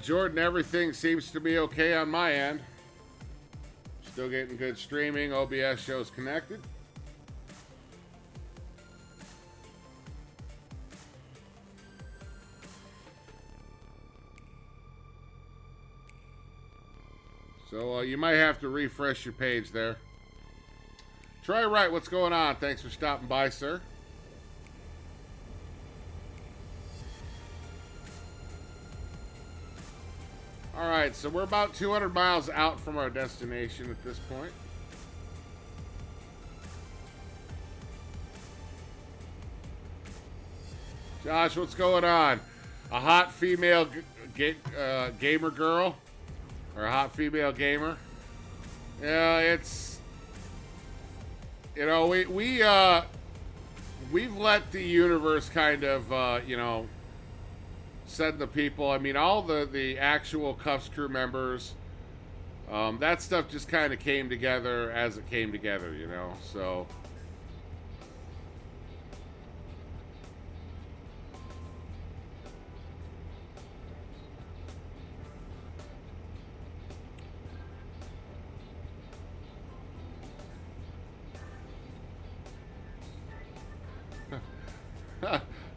Jordan, everything seems to be okay on my end. Still getting good streaming. OBS shows connected. So you might have to refresh your page there. Troy Wright, what's going on? Thanks for stopping by, sir. All right, so we're about 200 miles out from our destination at this point. Josh, what's going on? A hot female gamer girl? Or a hot female gamer? Yeah, it's... You know, we've let the universe kind of, you know, send the people. I mean, all the actual Cuffs crew members, that stuff just kind of came together as it came together, you know, so...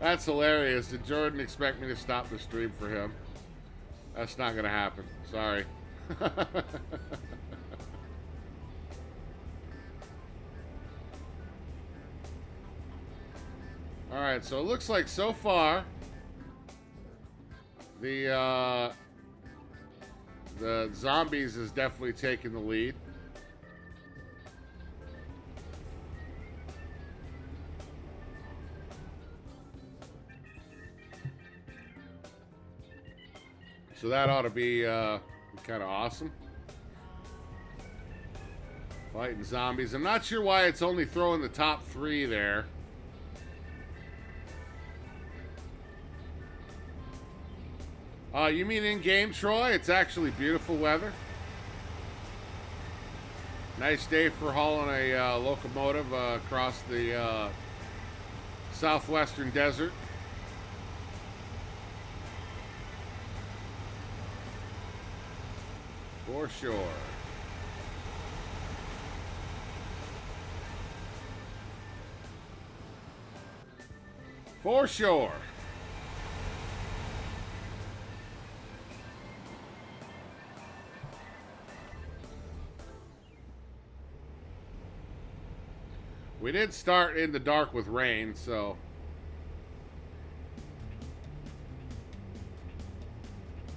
That's hilarious. Did Jordan expect me to stop the stream for him? That's not going to happen. Sorry. Alright, so it looks like so far the zombies is definitely taking the lead. So that ought to be kind of awesome. Fighting zombies. I'm not sure why it's only throwing the top 3 there. You mean in-game, Troy? It's actually beautiful weather. Nice day for hauling a locomotive across the southwestern desert. For sure. For sure. We did start in the dark with rain, so...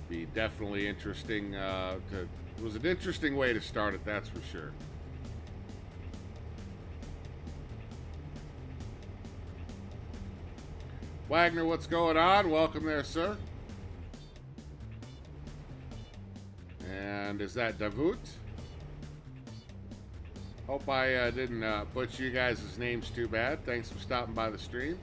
be definitely interesting it was an interesting way to start it, that's for sure. Wagner, what's going on? Welcome there, sir. And is that Davut? Hope I didn't butcher you guys' names too bad. Thanks for stopping by the stream.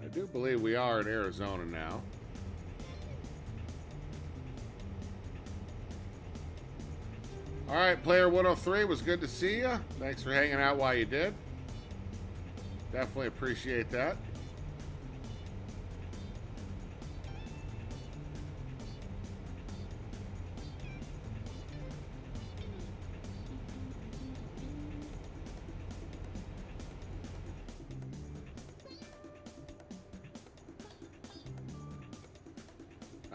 I do believe we are in Arizona now. All right, Player 103, was good to see you. Thanks for hanging out while you did. Definitely appreciate that.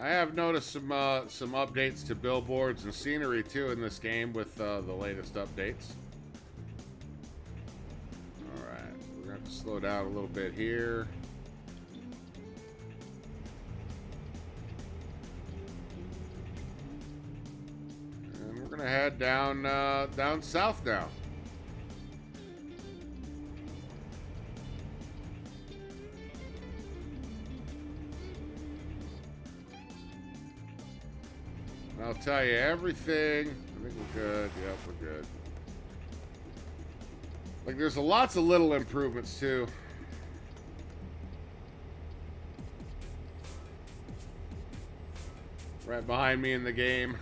I have noticed some updates to billboards and scenery too in this game with the latest updates. All right, we're gonna have to slow down a little bit here. And we're gonna head down down south now. I'll tell you everything. I think we're good. Yep, we're good. Like, there's lots of little improvements, too. Right behind me in the game.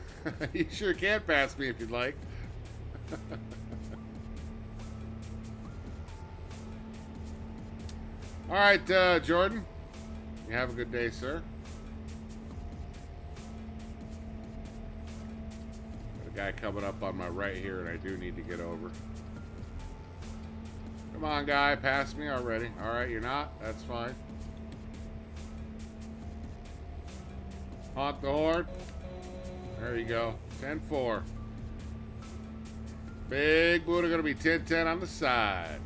You sure can pass me if you'd like. All right, Jordan. You have a good day, sir. Guy coming up on my right here, and I do need to get over. Come on, guy. Pass me already. All right, you're not? That's fine. Honk the horn. There you go. 10-4. Big Buddha going to be 10-10 on the side.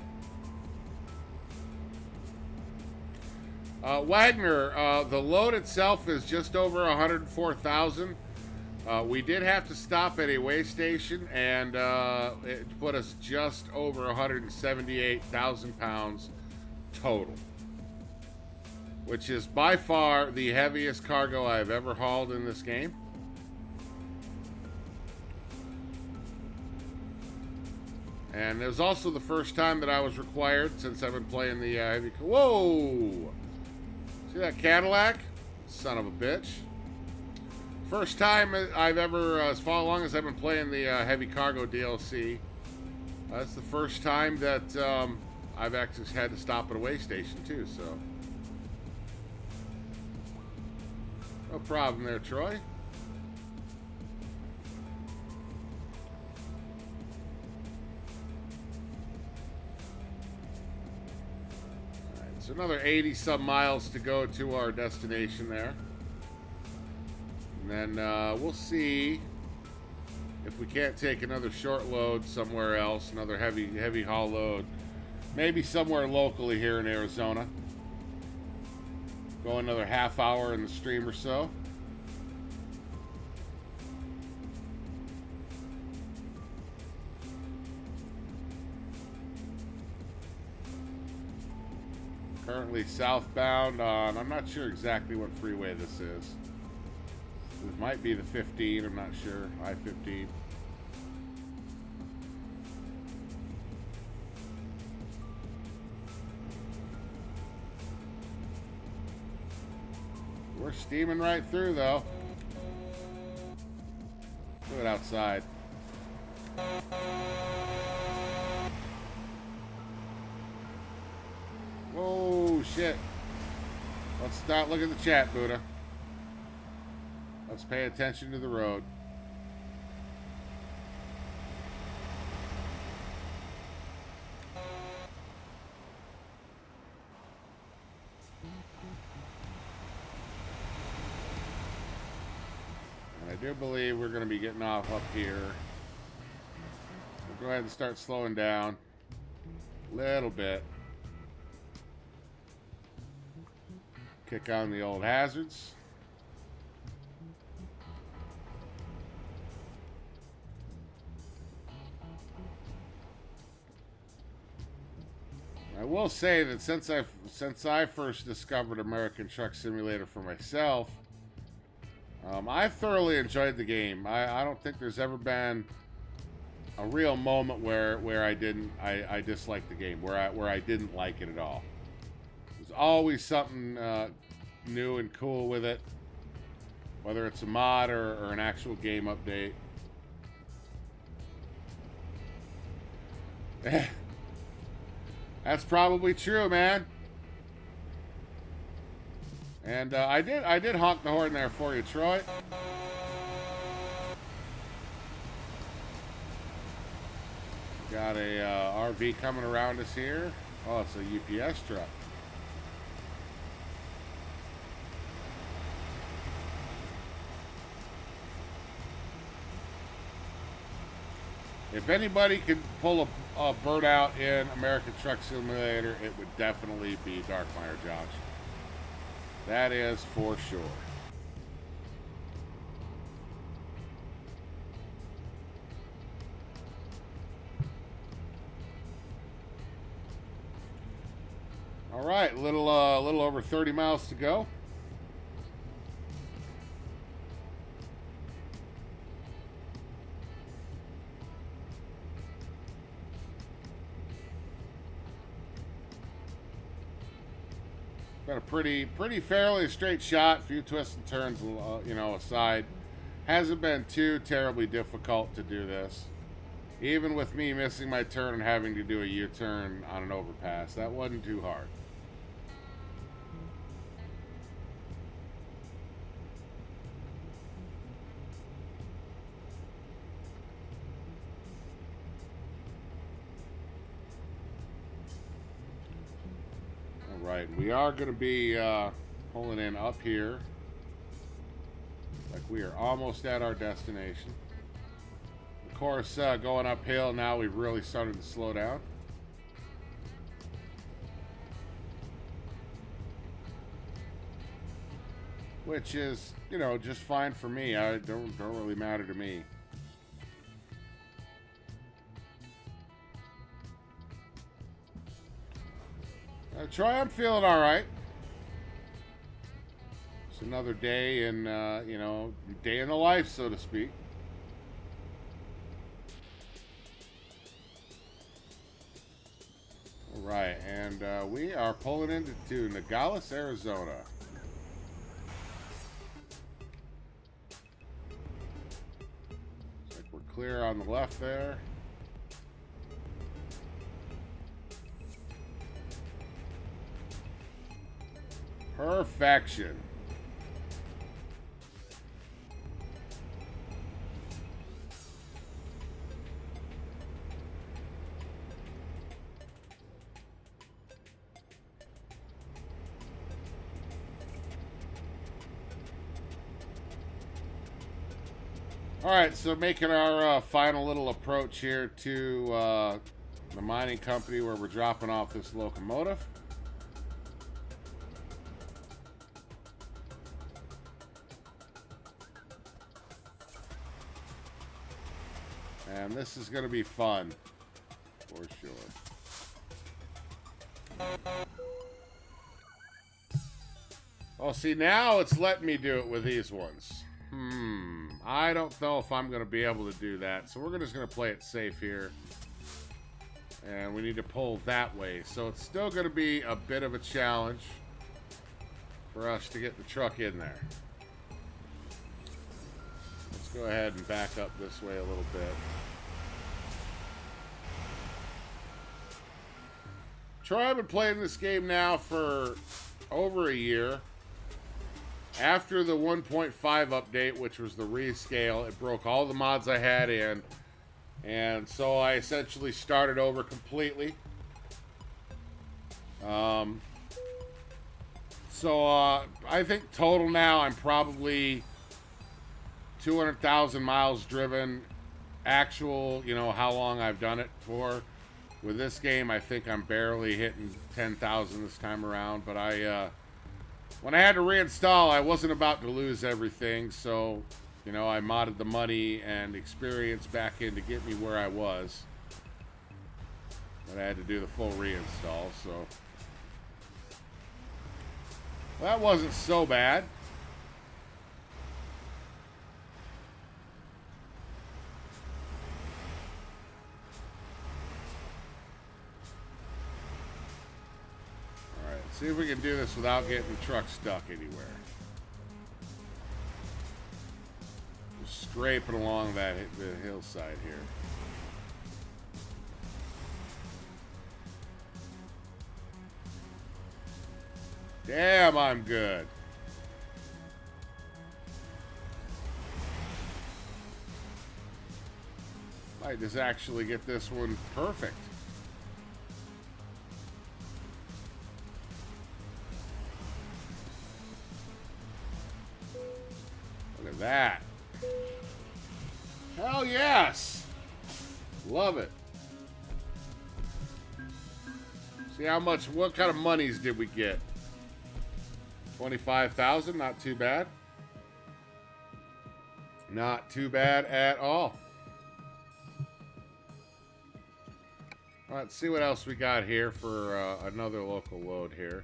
Wagner, the load itself is just over 104,000. We did have to stop at a weigh station, and it put us just over 178,000 pounds total, which is by far the heaviest cargo I've ever hauled in this game. And it was also the first time that I was required, since I've been playing the heavy... Whoa! See that Cadillac? Son of a bitch. First time I've ever, as far long as I've been playing the Heavy Cargo DLC, that's the first time that I've actually had to stop at a weigh station too, so. No problem there, Troy. Alright, so another 80-some miles to go to our destination there. And then we'll see if we can't take another short load somewhere else, another heavy haul load, maybe somewhere locally here in Arizona. Go another half hour in the stream or so. Currently southbound on, I'm not sure exactly what freeway this is. It might be the 15, I'm not sure. I-15. We're steaming right through, though. Look at outside. Whoa, shit. Let's not look at the chat, Buddha. Let's pay attention to the road. And I do believe we're going to be getting off up here. We'll go ahead and start slowing down a little bit. Kick on the old hazards. I will say that since I first discovered American Truck Simulator for myself, I've thoroughly enjoyed the game. I don't think there's ever been a real moment where I disliked the game, where I didn't like it at all. There's always something new and cool with it, whether it's a mod or an actual game update. That's probably true, man. And I did honk the horn there for you, Troy. Got a RV coming around us here. Oh, it's a UPS truck. If anybody could pull a bird out in American Truck Simulator, it would definitely be Darkmeyer Josh. That is for sure. All right, little over 30 miles to go. Got a pretty fairly straight shot. Few twists and turns, you know, aside. Hasn't been too terribly difficult to do this. Even with me missing my turn and having to do a U-turn on an overpass, that wasn't too hard. Right, we are going to be pulling in up here. Like we are almost at our destination. Of course, going uphill now, we've really started to slow down. Which is, you know, just fine for me. I don't really matter to me. Troy, I'm feeling all right. It's another day in, you know, day in the life, so to speak. All right, and we are pulling into Nogales, Arizona. Looks like we're clear on the left there. Perfection. All right, so making our final little approach here to the mining company where we're dropping off this locomotive. And this is going to be fun, for sure. Oh, see, now it's letting me do it with these ones. I don't know if I'm going to be able to do that. So we're just going to play it safe here. And we need to pull that way. So it's still going to be a bit of a challenge for us to get the truck in there. Let's go ahead and back up this way a little bit. Troy, I've been playing this game now for over a year. After the 1.5 update, which was the rescale, it broke all the mods I had in. And so I essentially started over completely. So I think total now I'm probably 200,000 miles driven. Actual, you know, how long I've done it for. With this game, I think I'm barely hitting 10,000 this time around. But when I had to reinstall, I wasn't about to lose everything. So, you know, I modded the money and experience back in to get me where I was. But I had to do the full reinstall, so. Well, that wasn't so bad. See if we can do this without getting the truck stuck anywhere. Just scraping along the hillside here. Damn, I'm good. Might just actually get this one perfect. Look at that. Hell yes. Love it. See how much, what kind of monies did we get? 25,000, not too bad. Not too bad at all. Let's see what else we got here for another local load here.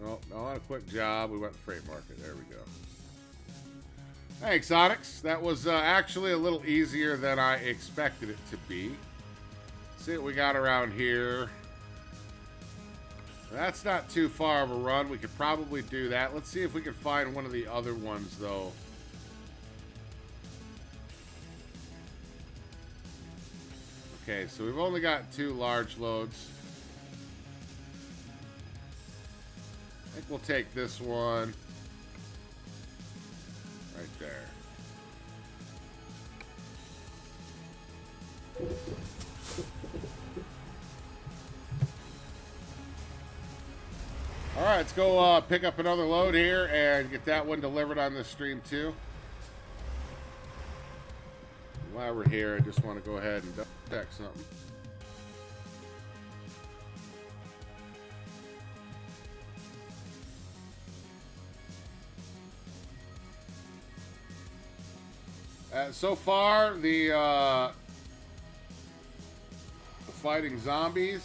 Oh, on a quick job. We went to freight market. There we go. Thanks, Onyx. That was actually a little easier than I expected it to be. Let's see what we got around here. That's not too far of a run. We could probably do that. Let's see if we can find one of the other ones, though. Okay, so we've only got 2 large loads. I think we'll take this one Right there. All right, let's go pick up another load here and get that one delivered on this stream too. While we're here, I just want to go ahead and double check something. So far, the Fighting Zombies.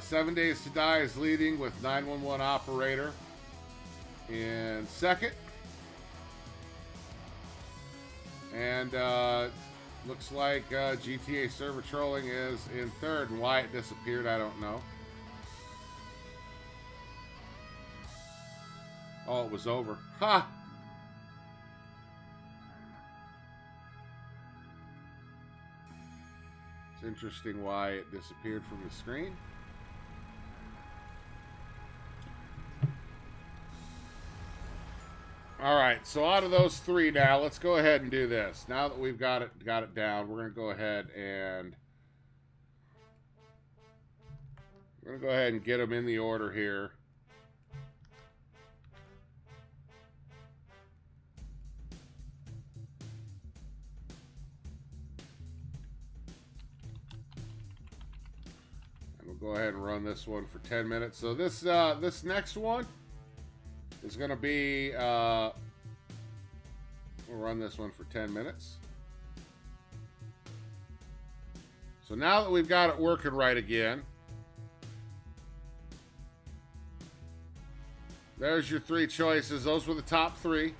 7 Days to Die is leading with 911 Operator in second. And looks like GTA Server Trolling is in third. And why it disappeared, I don't know. Oh, it was over. Ha! It's interesting why it disappeared from the screen. All right, so out of those three now, let's go ahead and do this. Now that we've got it down, we're gonna go ahead and get them in the order here. And we'll go ahead and run this one for 10 minutes. So this this next one is going to be, we'll run this one for 10 minutes. So now that we've got it working right again, there's your three choices. Those were the top three.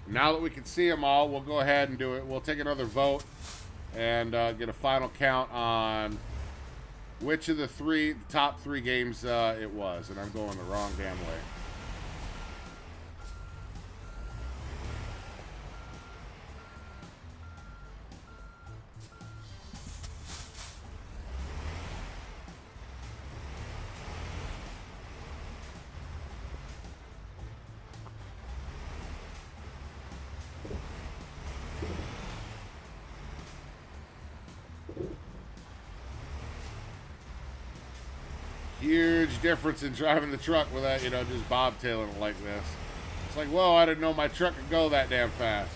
Now that we can see them all, we'll go ahead and do it. We'll take another vote and get a final count on which of the top three games it was. And I'm going the wrong damn way. Huge difference in driving the truck without, you know, just bobtailing it like this. It's like, whoa, I didn't know my truck could go that damn fast.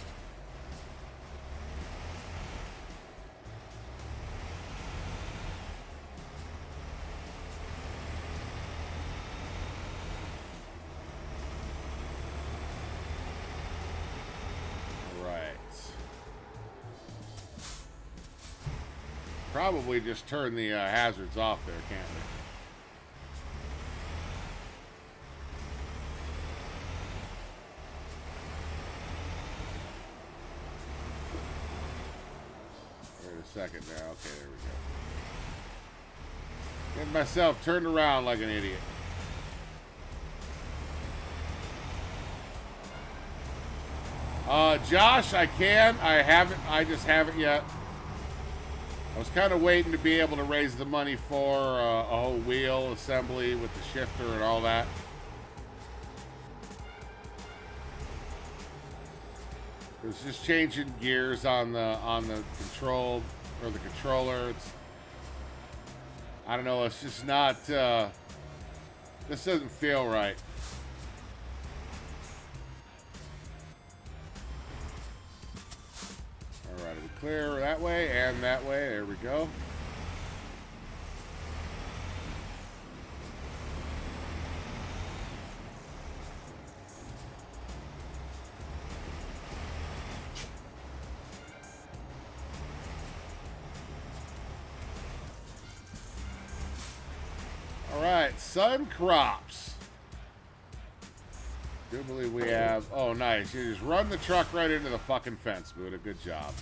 Probably just turn the hazards off there, can't we? Wait a second now. Okay, there we go. Getting myself turned around like an idiot. Josh, I can. I just haven't yet. I was kind of waiting to be able to raise the money for a whole wheel assembly with the shifter and all that. It was just changing gears on the control or the controller. I don't know. It's just not. This doesn't feel right. Alright, it'll be clear that way and that way. There we go. Alright, sun crops. Do believe we have. Oh, nice. You just run the truck right into the fucking fence, Buddha. Good job.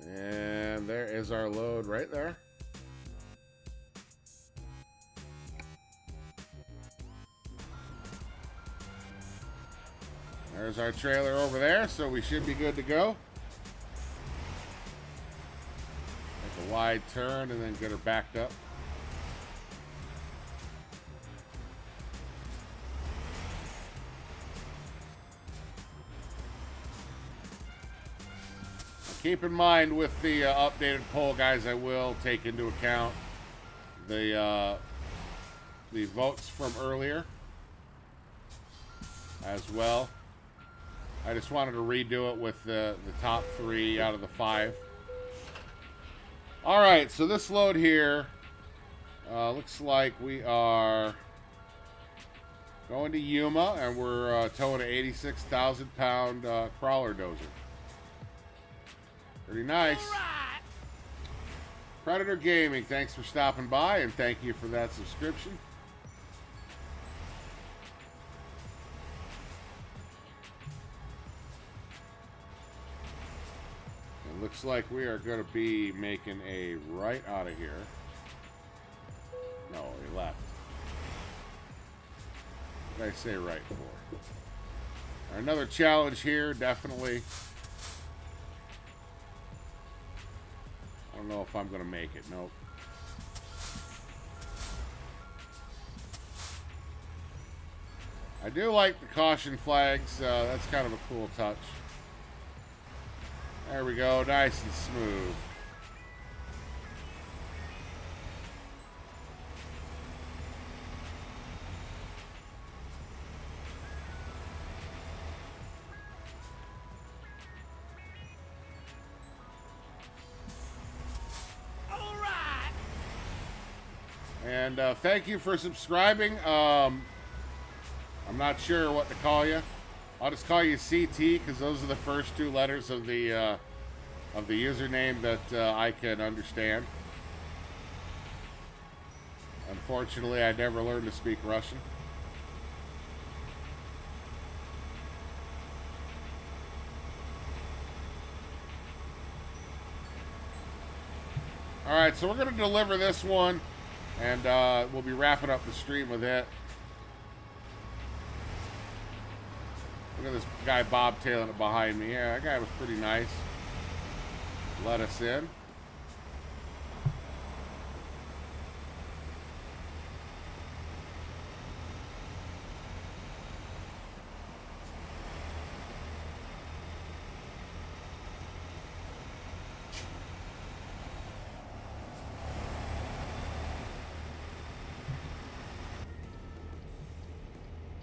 And there is our load right there. There's our trailer over there, so we should be good to go. wide turn and then get her backed up. Keep in mind with the updated poll, guys, I will take into account the votes from earlier as well. I just wanted to redo it with the top 3 out of the 5. All right, so this load here looks like we are going to Yuma, and we're towing an 86,000 pound crawler dozer. Pretty nice. Right. Predator Gaming, thanks for stopping by, and thank you for that subscription. It looks like we are going to be making a right out of here. No, he left. What did I say right for? Another challenge here, definitely. I don't know if I'm going to make it. Nope. I do like the caution flags. That's kind of a cool touch. There we go. Nice and smooth. And thank you for subscribing. I'm not sure what to call you. I'll just call you CT because those are the first 2 letters of the username that I can understand. Unfortunately, I never learned to speak Russian. All right, so we're going to deliver this one. And we'll be wrapping up the stream with it. Look at this guy bobtailing it behind me. Yeah, that guy was pretty nice. Let us in.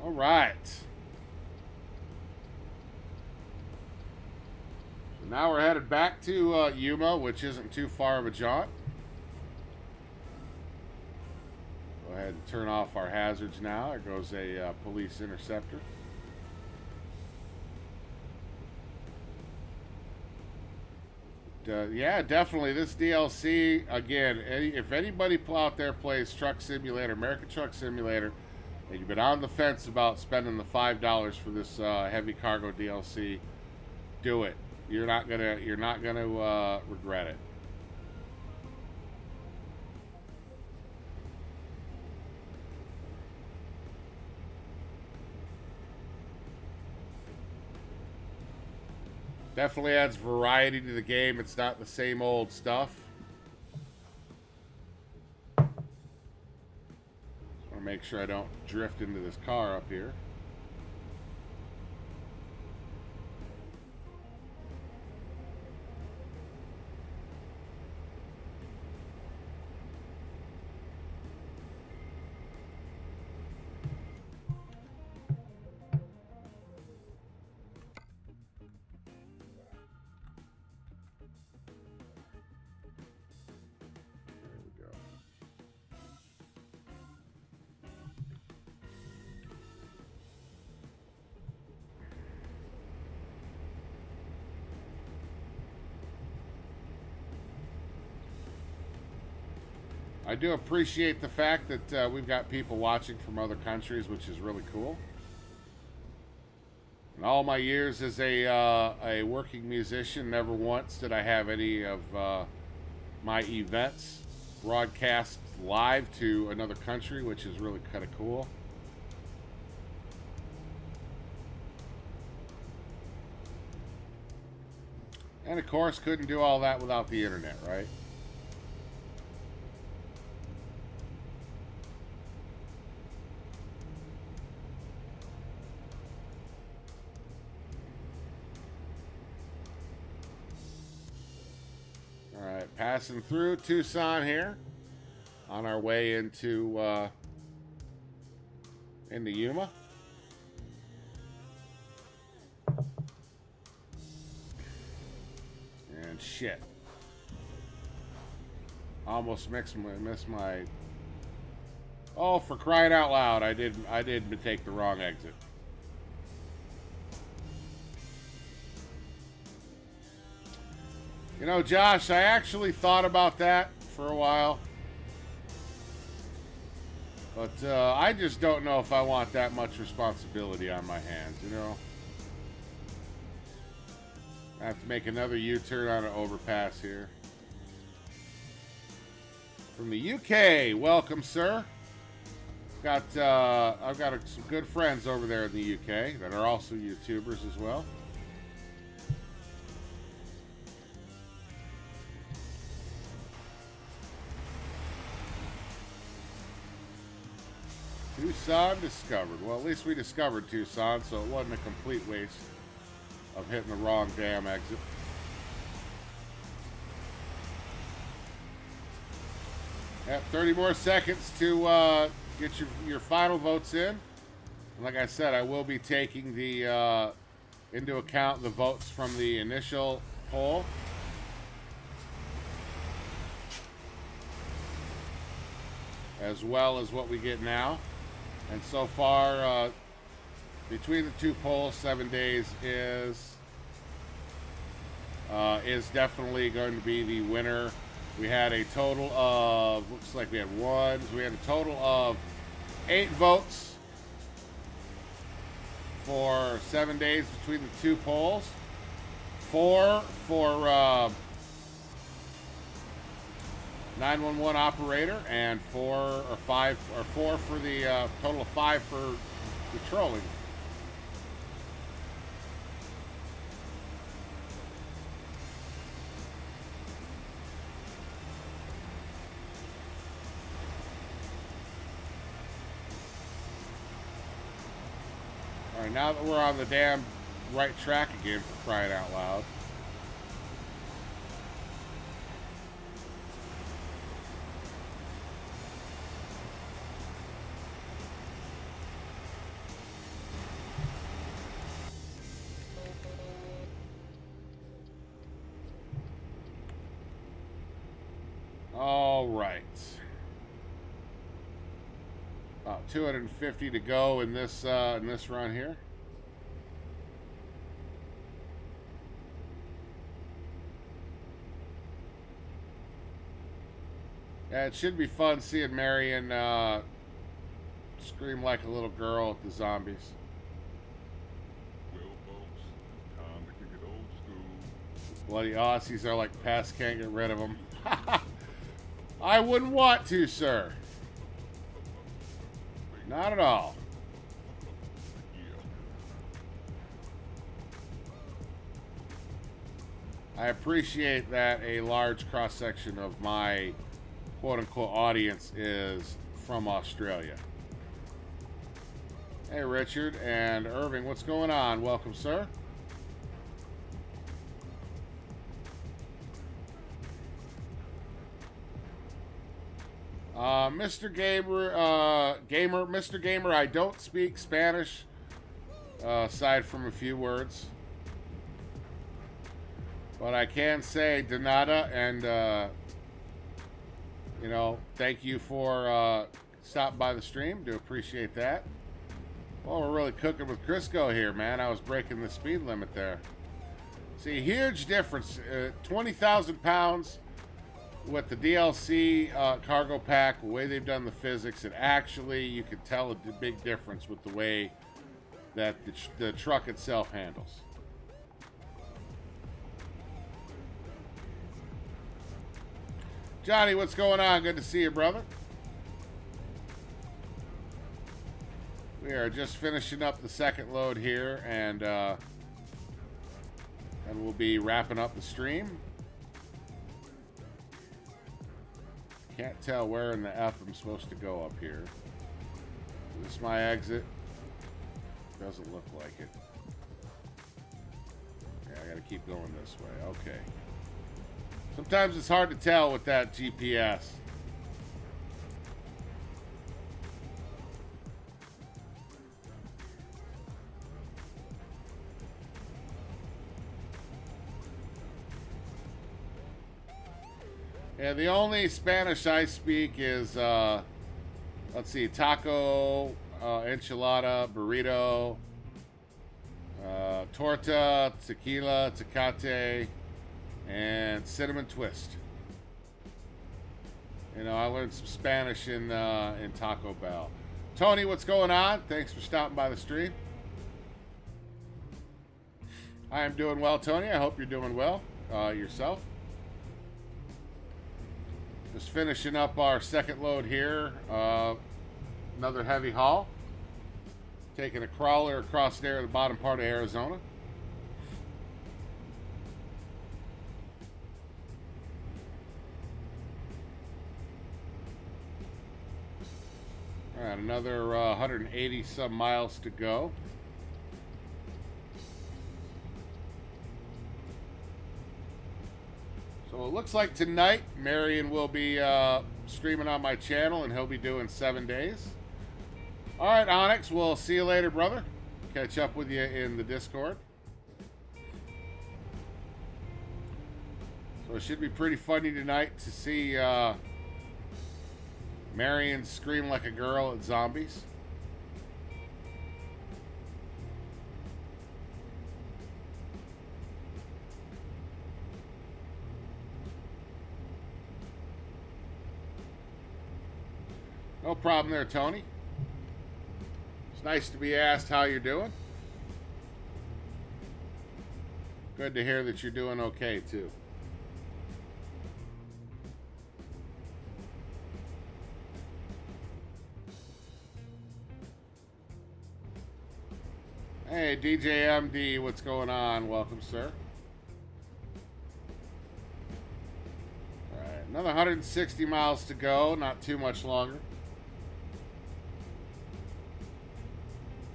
All right. So now we're headed back to Yuma, which isn't too far of a jaunt. Go ahead and turn off our hazards now. There goes a police interceptor. Yeah, definitely. This DLC, again, if anybody out there plays Truck Simulator, American Truck Simulator, and you've been on the fence about spending the $5 for this Heavy Cargo DLC, do it. You're not gonna regret it. Definitely adds variety to the game. It's not the same old stuff. Make sure I don't drift into this car up here. I do appreciate the fact that we've got people watching from other countries, which is really cool. In all my years as a working musician, never once did I have any of my events broadcast live to another country, which is really kind of cool. And of course, couldn't do all that without the internet, right? passing through Tucson here on our way into Yuma. And shit. Almost missed my. Oh, for crying out loud! I did take the wrong exit. You know, Josh, I actually thought about that for a while. But I just don't know if I want that much responsibility on my hands, you know? I have to make another U-turn on an overpass here. From the UK, welcome, sir. I've got some good friends over there in the UK that are also YouTubers as well. Tucson discovered. Well, at least we discovered Tucson, so it wasn't a complete waste of hitting the wrong damn exit. Yep, 30 more seconds to get your final votes in. And like I said, I will be taking the into account the votes from the initial poll. As well as what we get now. And so far, between the two polls, 7 days is definitely going to be the winner. We had a total of, looks like we had we had a total of 8 votes for 7 days between the two polls. 4 for 911 operator, and 4 for the total of 5 for patrolling. All right, now that we're on the damn right track again, for crying out loud. All right. About 250 to go in this run here. Yeah, it should be fun seeing Marion scream like a little girl at the zombies. Well, folks, time to kick it old school. Bloody Aussies are like pests, can't get rid of them. I wouldn't want to, sir. Not at all. I appreciate that a large cross-section of my quote-unquote audience is from Australia. Hey, Richard and Irving, what's going on? Welcome, sir. Mr. Gamer, I don't speak Spanish, aside from a few words. But I can say de nada, and, you know, thank you for stopping by the stream. Do appreciate that. Well, we're really cooking with Crisco here, man. I was breaking the speed limit there. See, huge difference. 20,000 pounds with the DLC cargo pack, the way they've done the physics, and actually you can tell a big difference with the way that the truck itself handles. Johnny, what's going on? Good to see you, brother. We are just finishing up the second load here, and we'll be wrapping up the stream. Can't tell where in the F I'm supposed to go up here. Is this my exit? Doesn't look like it. Yeah, I gotta keep going this way. Okay. Sometimes it's hard to tell with that GPS. Yeah, the only Spanish I speak is, let's see, taco, enchilada, burrito, torta, tequila, tecate, and cinnamon twist. You know, I learned some Spanish in Taco Bell. Tony, what's going on? Thanks for stopping by the stream. I am doing well, Tony. I hope you're doing well yourself. Just finishing up our second load here. Another heavy haul. Taking a crawler across there to the bottom part of Arizona. All right, another 180 some miles to go. So it looks like tonight Marion will be streaming on my channel, and he'll be doing 7 days. All right, Onyx, we'll see you later, brother. Catch up with you in the Discord. So it should be pretty funny tonight to see Marion scream like a girl at zombies. No problem there, Tony. It's nice to be asked how you're doing. Good to hear that you're doing okay, too. Hey, DJ MD, what's going on? Welcome, sir. All right, another 160 miles to go, not too much longer.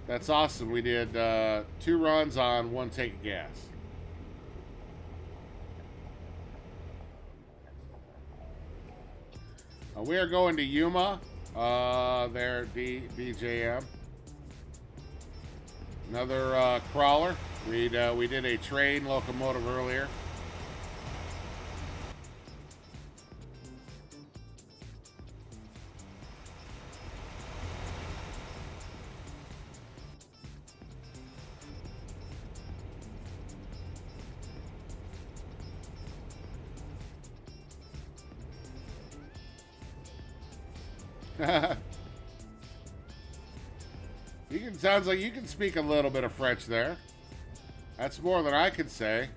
That's awesome. We did 2 runs on 1 tank of gas. We are going to Yuma, there, BJM. Another crawler. We did a train locomotive earlier. Sounds like you can speak a little bit of French there. That's more than I can say.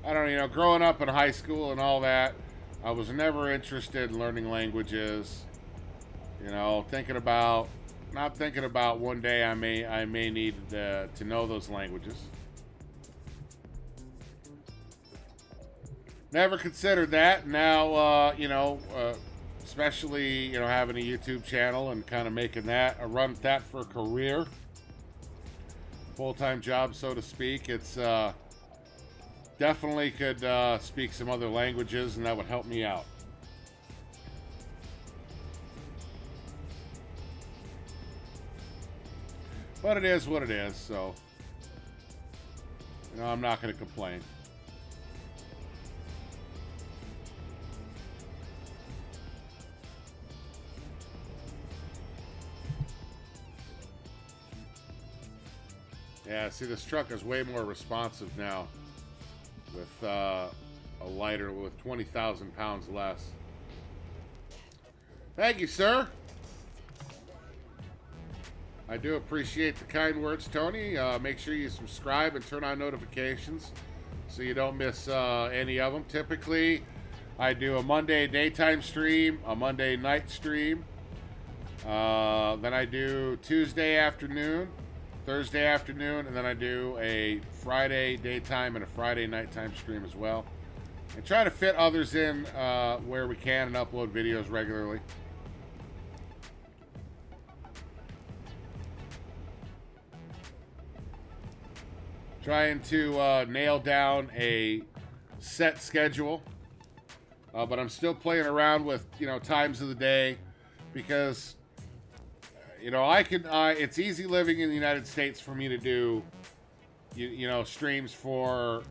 I don't know, you know, growing up in high school and all that, I was never interested in learning languages. You know, not thinking about one day I may need to know those languages. Never considered that. Now, you know, especially, you know, having a YouTube channel and kind of making that run that for a career, full-time job, so to speak. It's definitely could speak some other languages, and that would help me out. But it is what it is, so, you know, I'm not going to complain. Yeah, see, this truck is way more responsive now with a lighter with 20,000 pounds less. Thank you, sir. I do appreciate the kind words, Tony. Make sure you subscribe and turn on notifications so you don't miss any of them. Typically, I do a Monday daytime stream, a Monday night stream. Then I do Tuesday afternoon, Thursday afternoon, and then I do a Friday daytime and a Friday nighttime stream as well. And try to fit others in where we can and upload videos regularly. Trying to nail down a set schedule. But I'm still playing around with, times of the day because, it's easy living in the United States for me to do, streams for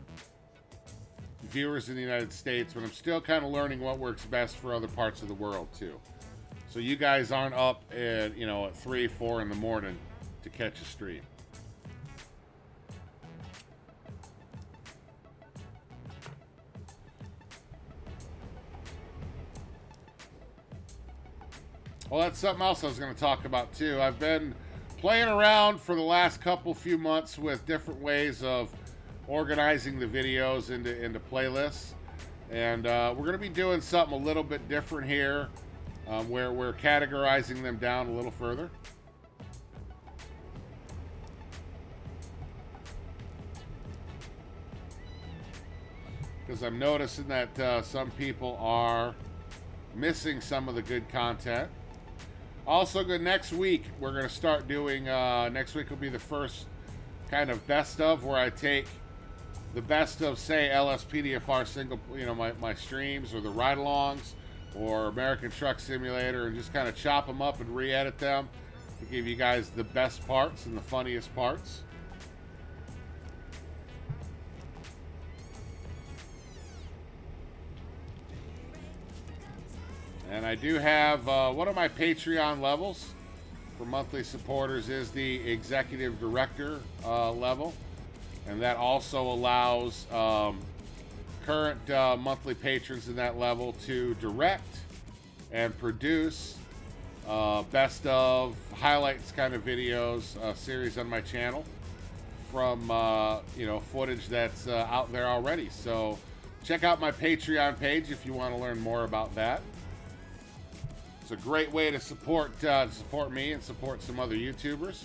viewers in the United States, but I'm still kind of learning what works best for other parts of the world too. So you guys aren't up at, at 3, 4 in the morning to catch a stream. Well, that's something else I was going to talk about too. I've been playing around for the last few months with different ways of organizing the videos into playlists, and we're going to be doing something a little bit different here, where we're categorizing them down a little further. Because I'm noticing that some people are missing some of the good content. Also, next week we're going to start doing. Next week will be the first kind of best of, where I take the best of, say, LSPDFR single, my streams, or the ride-alongs, or American Truck Simulator, and just kind of chop them up and re-edit them to give you guys the best parts and the funniest parts. And I do have one of my Patreon levels for monthly supporters is the Executive Director level. And that also allows current monthly patrons in that level to direct and produce best of highlights kind of videos series on my channel from footage that's out there already. So check out my Patreon page if you want to learn more about that. It's a great way to support me and support some other YouTubers.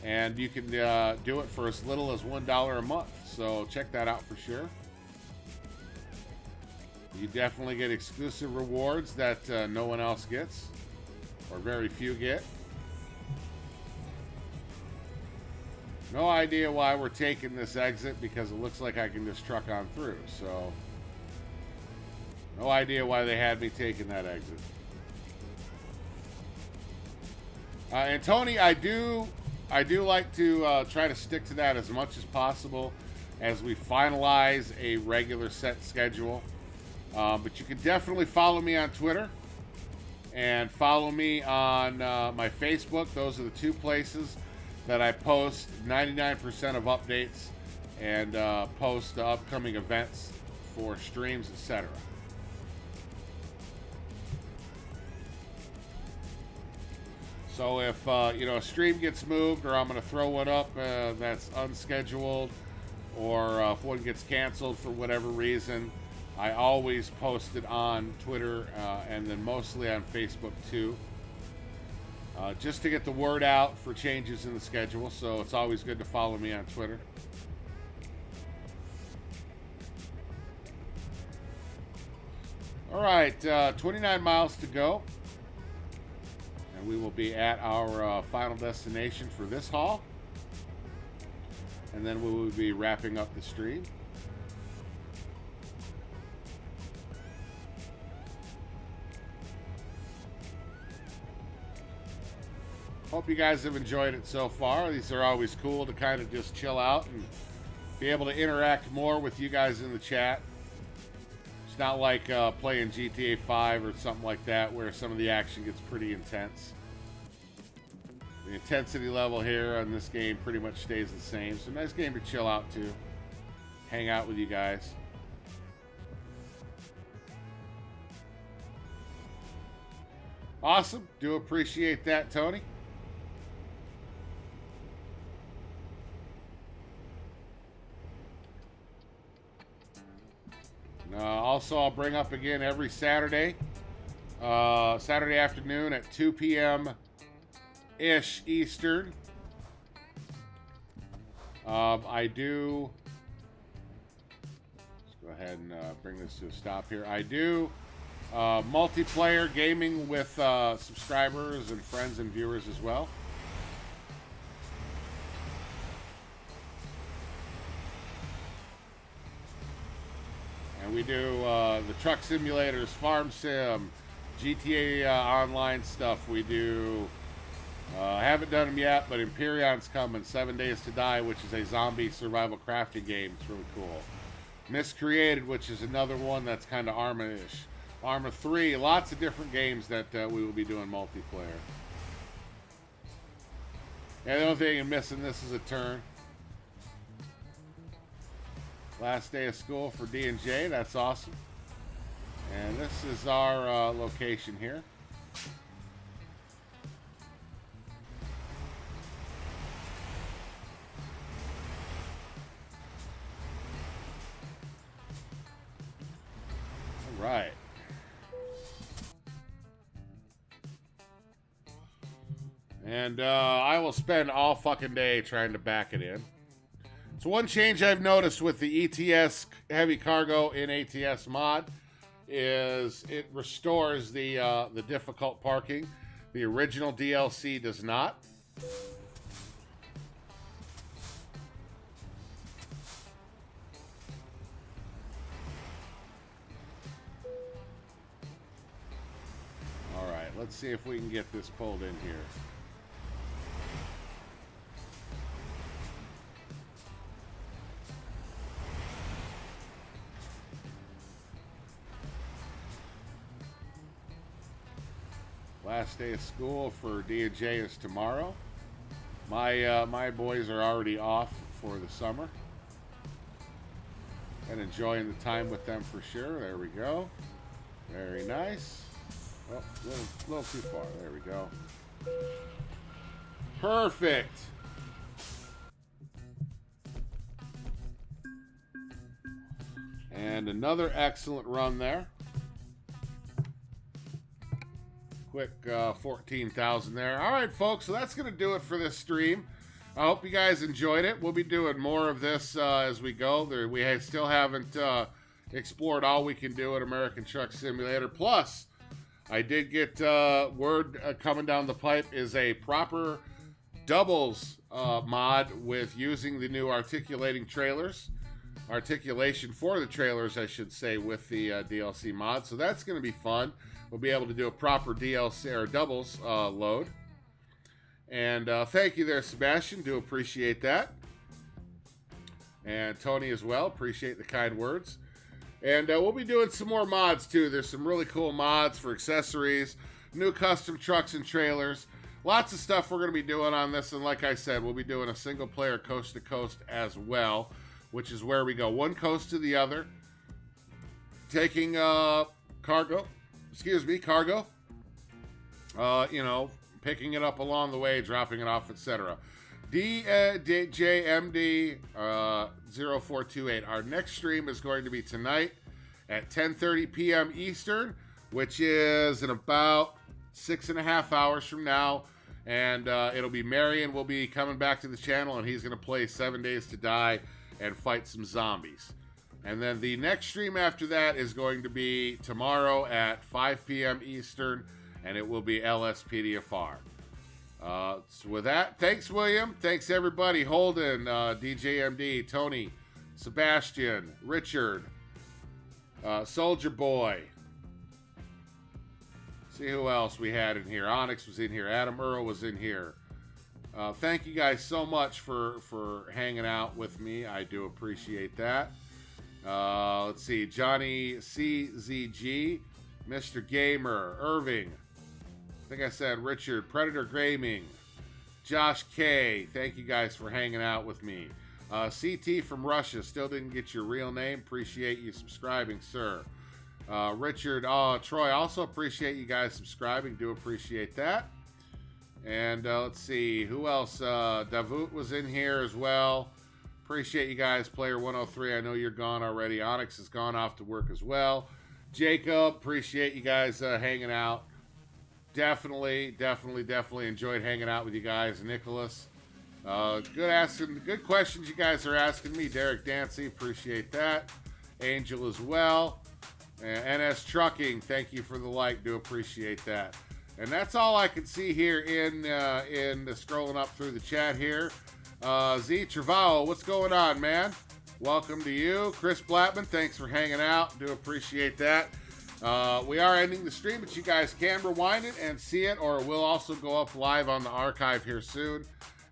And you can do it for as little as $1 a month. So check that out for sure. You definitely get exclusive rewards that no one else gets, or very few get. No idea why we're taking this exit, because it looks like I can just truck on through. So no idea why they had me taking that exit. And Tony, I do like to try to stick to that as much as possible as we finalize a regular set schedule. But you can definitely follow me on Twitter and follow me on my Facebook. Those are the two places that I post 99% of updates and post upcoming events for streams, etc. So if a stream gets moved, or I'm going to throw one up that's unscheduled, or if one gets canceled for whatever reason, I always post it on Twitter and then mostly on Facebook too, just to get the word out for changes in the schedule. So it's always good to follow me on Twitter. All right, 29 miles to go. And we will be at our final destination for this haul. And then we will be wrapping up the stream. Hope you guys have enjoyed it so far. These are always cool to kind of just chill out and be able to interact more with you guys in the chat. It's not like playing GTA 5 or something like that, where some of the action gets pretty intense. The intensity level here on this game pretty much stays the same. So nice game to chill out to. Hang out with you guys. Awesome. Do appreciate that, Tony. Also, I'll bring up again every Saturday afternoon at 2 p.m.-ish Eastern. I do... Let's go ahead and bring this to a stop here. I do multiplayer gaming with subscribers and friends and viewers as well. And we do the truck simulators, farm sim, GTA online stuff. We do, haven't done them yet, but Imperion's coming, 7 Days to Die, which is a zombie survival crafting game. It's really cool. Miscreated, which is another one that's kind of Arma-ish. Arma 3, lots of different games that we will be doing multiplayer. And the only thing I'm missing, this is a turn. Last day of school for D&J, that's awesome. And this is our location here. All right. And I will spend all fucking day trying to back it in. So one change I've noticed with the ETS Heavy Cargo in ATS Mod is it restores the difficult parking. The original DLC does not. All right, let's see if we can get this pulled in here. Last day of school for D&J is tomorrow. My boys are already off for the summer. And enjoying the time with them for sure. There we go. Very nice. Oh, a little too far. There we go. Perfect. And another excellent run there. Quick 14,000 there. All right, folks, so that's going to do it for this stream. I hope you guys enjoyed it. We'll be doing more of this as we go. We still haven't explored all we can do at American Truck Simulator. Plus, I did get word coming down the pipe is a proper doubles mod with using the new articulating trailers. Articulation for the trailers, I should say, with the DLC mod. So that's going to be fun. We'll be able to do a proper DLC or doubles load. And thank you there, Sebastian. Do appreciate that. And Tony as well. Appreciate the kind words. And we'll be doing some more mods too. There's some really cool mods for accessories, new custom trucks and trailers. Lots of stuff we're going to be doing on this. And like I said, we'll be doing a single player coast to coast as well, which is where we go one coast to the other. Taking cargo. You know, picking it up along the way, dropping it off, etc. DJMD 0428. Our next stream is going to be tonight at 10:30 p.m. Eastern, which is in about 6.5 hours from now. And it'll be Marion will be coming back to the channel, and he's going to play 7 Days to Die and fight some zombies. And then the next stream after that is going to be tomorrow at 5 p.m. Eastern, and it will be LSPDFR. So with that, thanks, William. Thanks, everybody. Holden, DJMD, Tony, Sebastian, Richard, Soldier Boy. See who else we had in here. Onyx was in here. Adam Earl was in here. Thank you guys so much for hanging out with me. I do appreciate that. Let's see. Johnny CZG, Mr. Gamer, Irving. I think I said Richard, Predator Gaming, Josh K. Thank you guys for hanging out with me. CT from Russia, still didn't get your real name. Appreciate you subscribing, sir. Richard, Troy, also appreciate you guys subscribing. Do appreciate that. And let's see, who else? Davut was in here as well. Appreciate you guys. Player 103, I know you're gone already. Onyx has gone off to work as well. Jacob, appreciate you guys hanging out. Definitely enjoyed hanging out with you guys. Nicholas, good questions you guys are asking me. Derek Dancy, appreciate that. Angel as well. NS Trucking, thank you for the like. Do appreciate that. And that's all I can see here in scrolling up through the chat here. Z Travao, what's going on, man? welcome to you. Chris Blattman, thanks for hanging out. Do appreciate that. We are ending the stream, but you guys can rewind it and see it, or it will also go up live on the archive here soon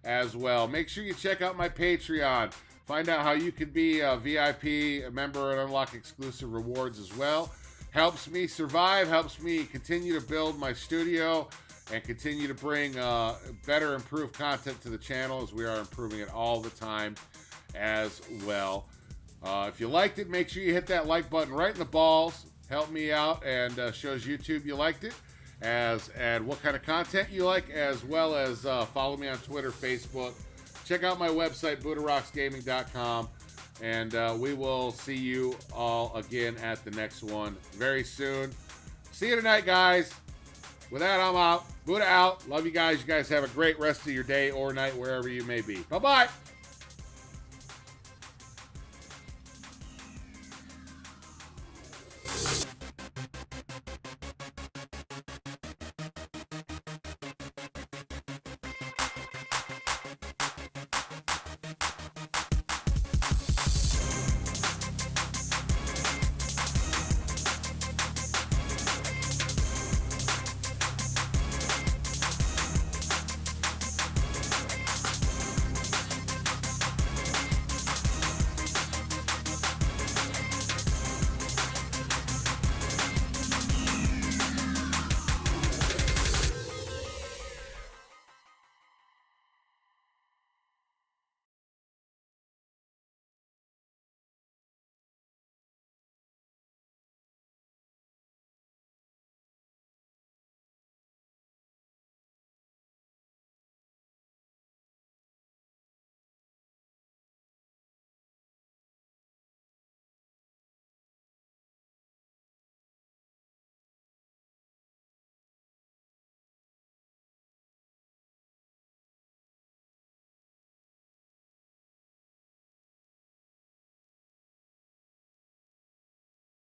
as well. Make sure you check out my Patreon. Find out how you can be a VIP, a member, and unlock exclusive rewards as well. Helps me survive, helps me continue to build my studio and continue to bring better, improved content to the channel, as we are improving it all the time as well. If you liked it, make sure you hit that like button right in the balls. Help me out and shows YouTube you liked it, and what kind of content you like, as well as follow me on Twitter, Facebook. Check out my website, BuddhaRocksGaming.com, and we will see you all again at the next one very soon. See you tonight, guys. With that, I'm out. Buddha out. Love you guys. You guys have a great rest of your day or night, wherever you may be. Bye-bye.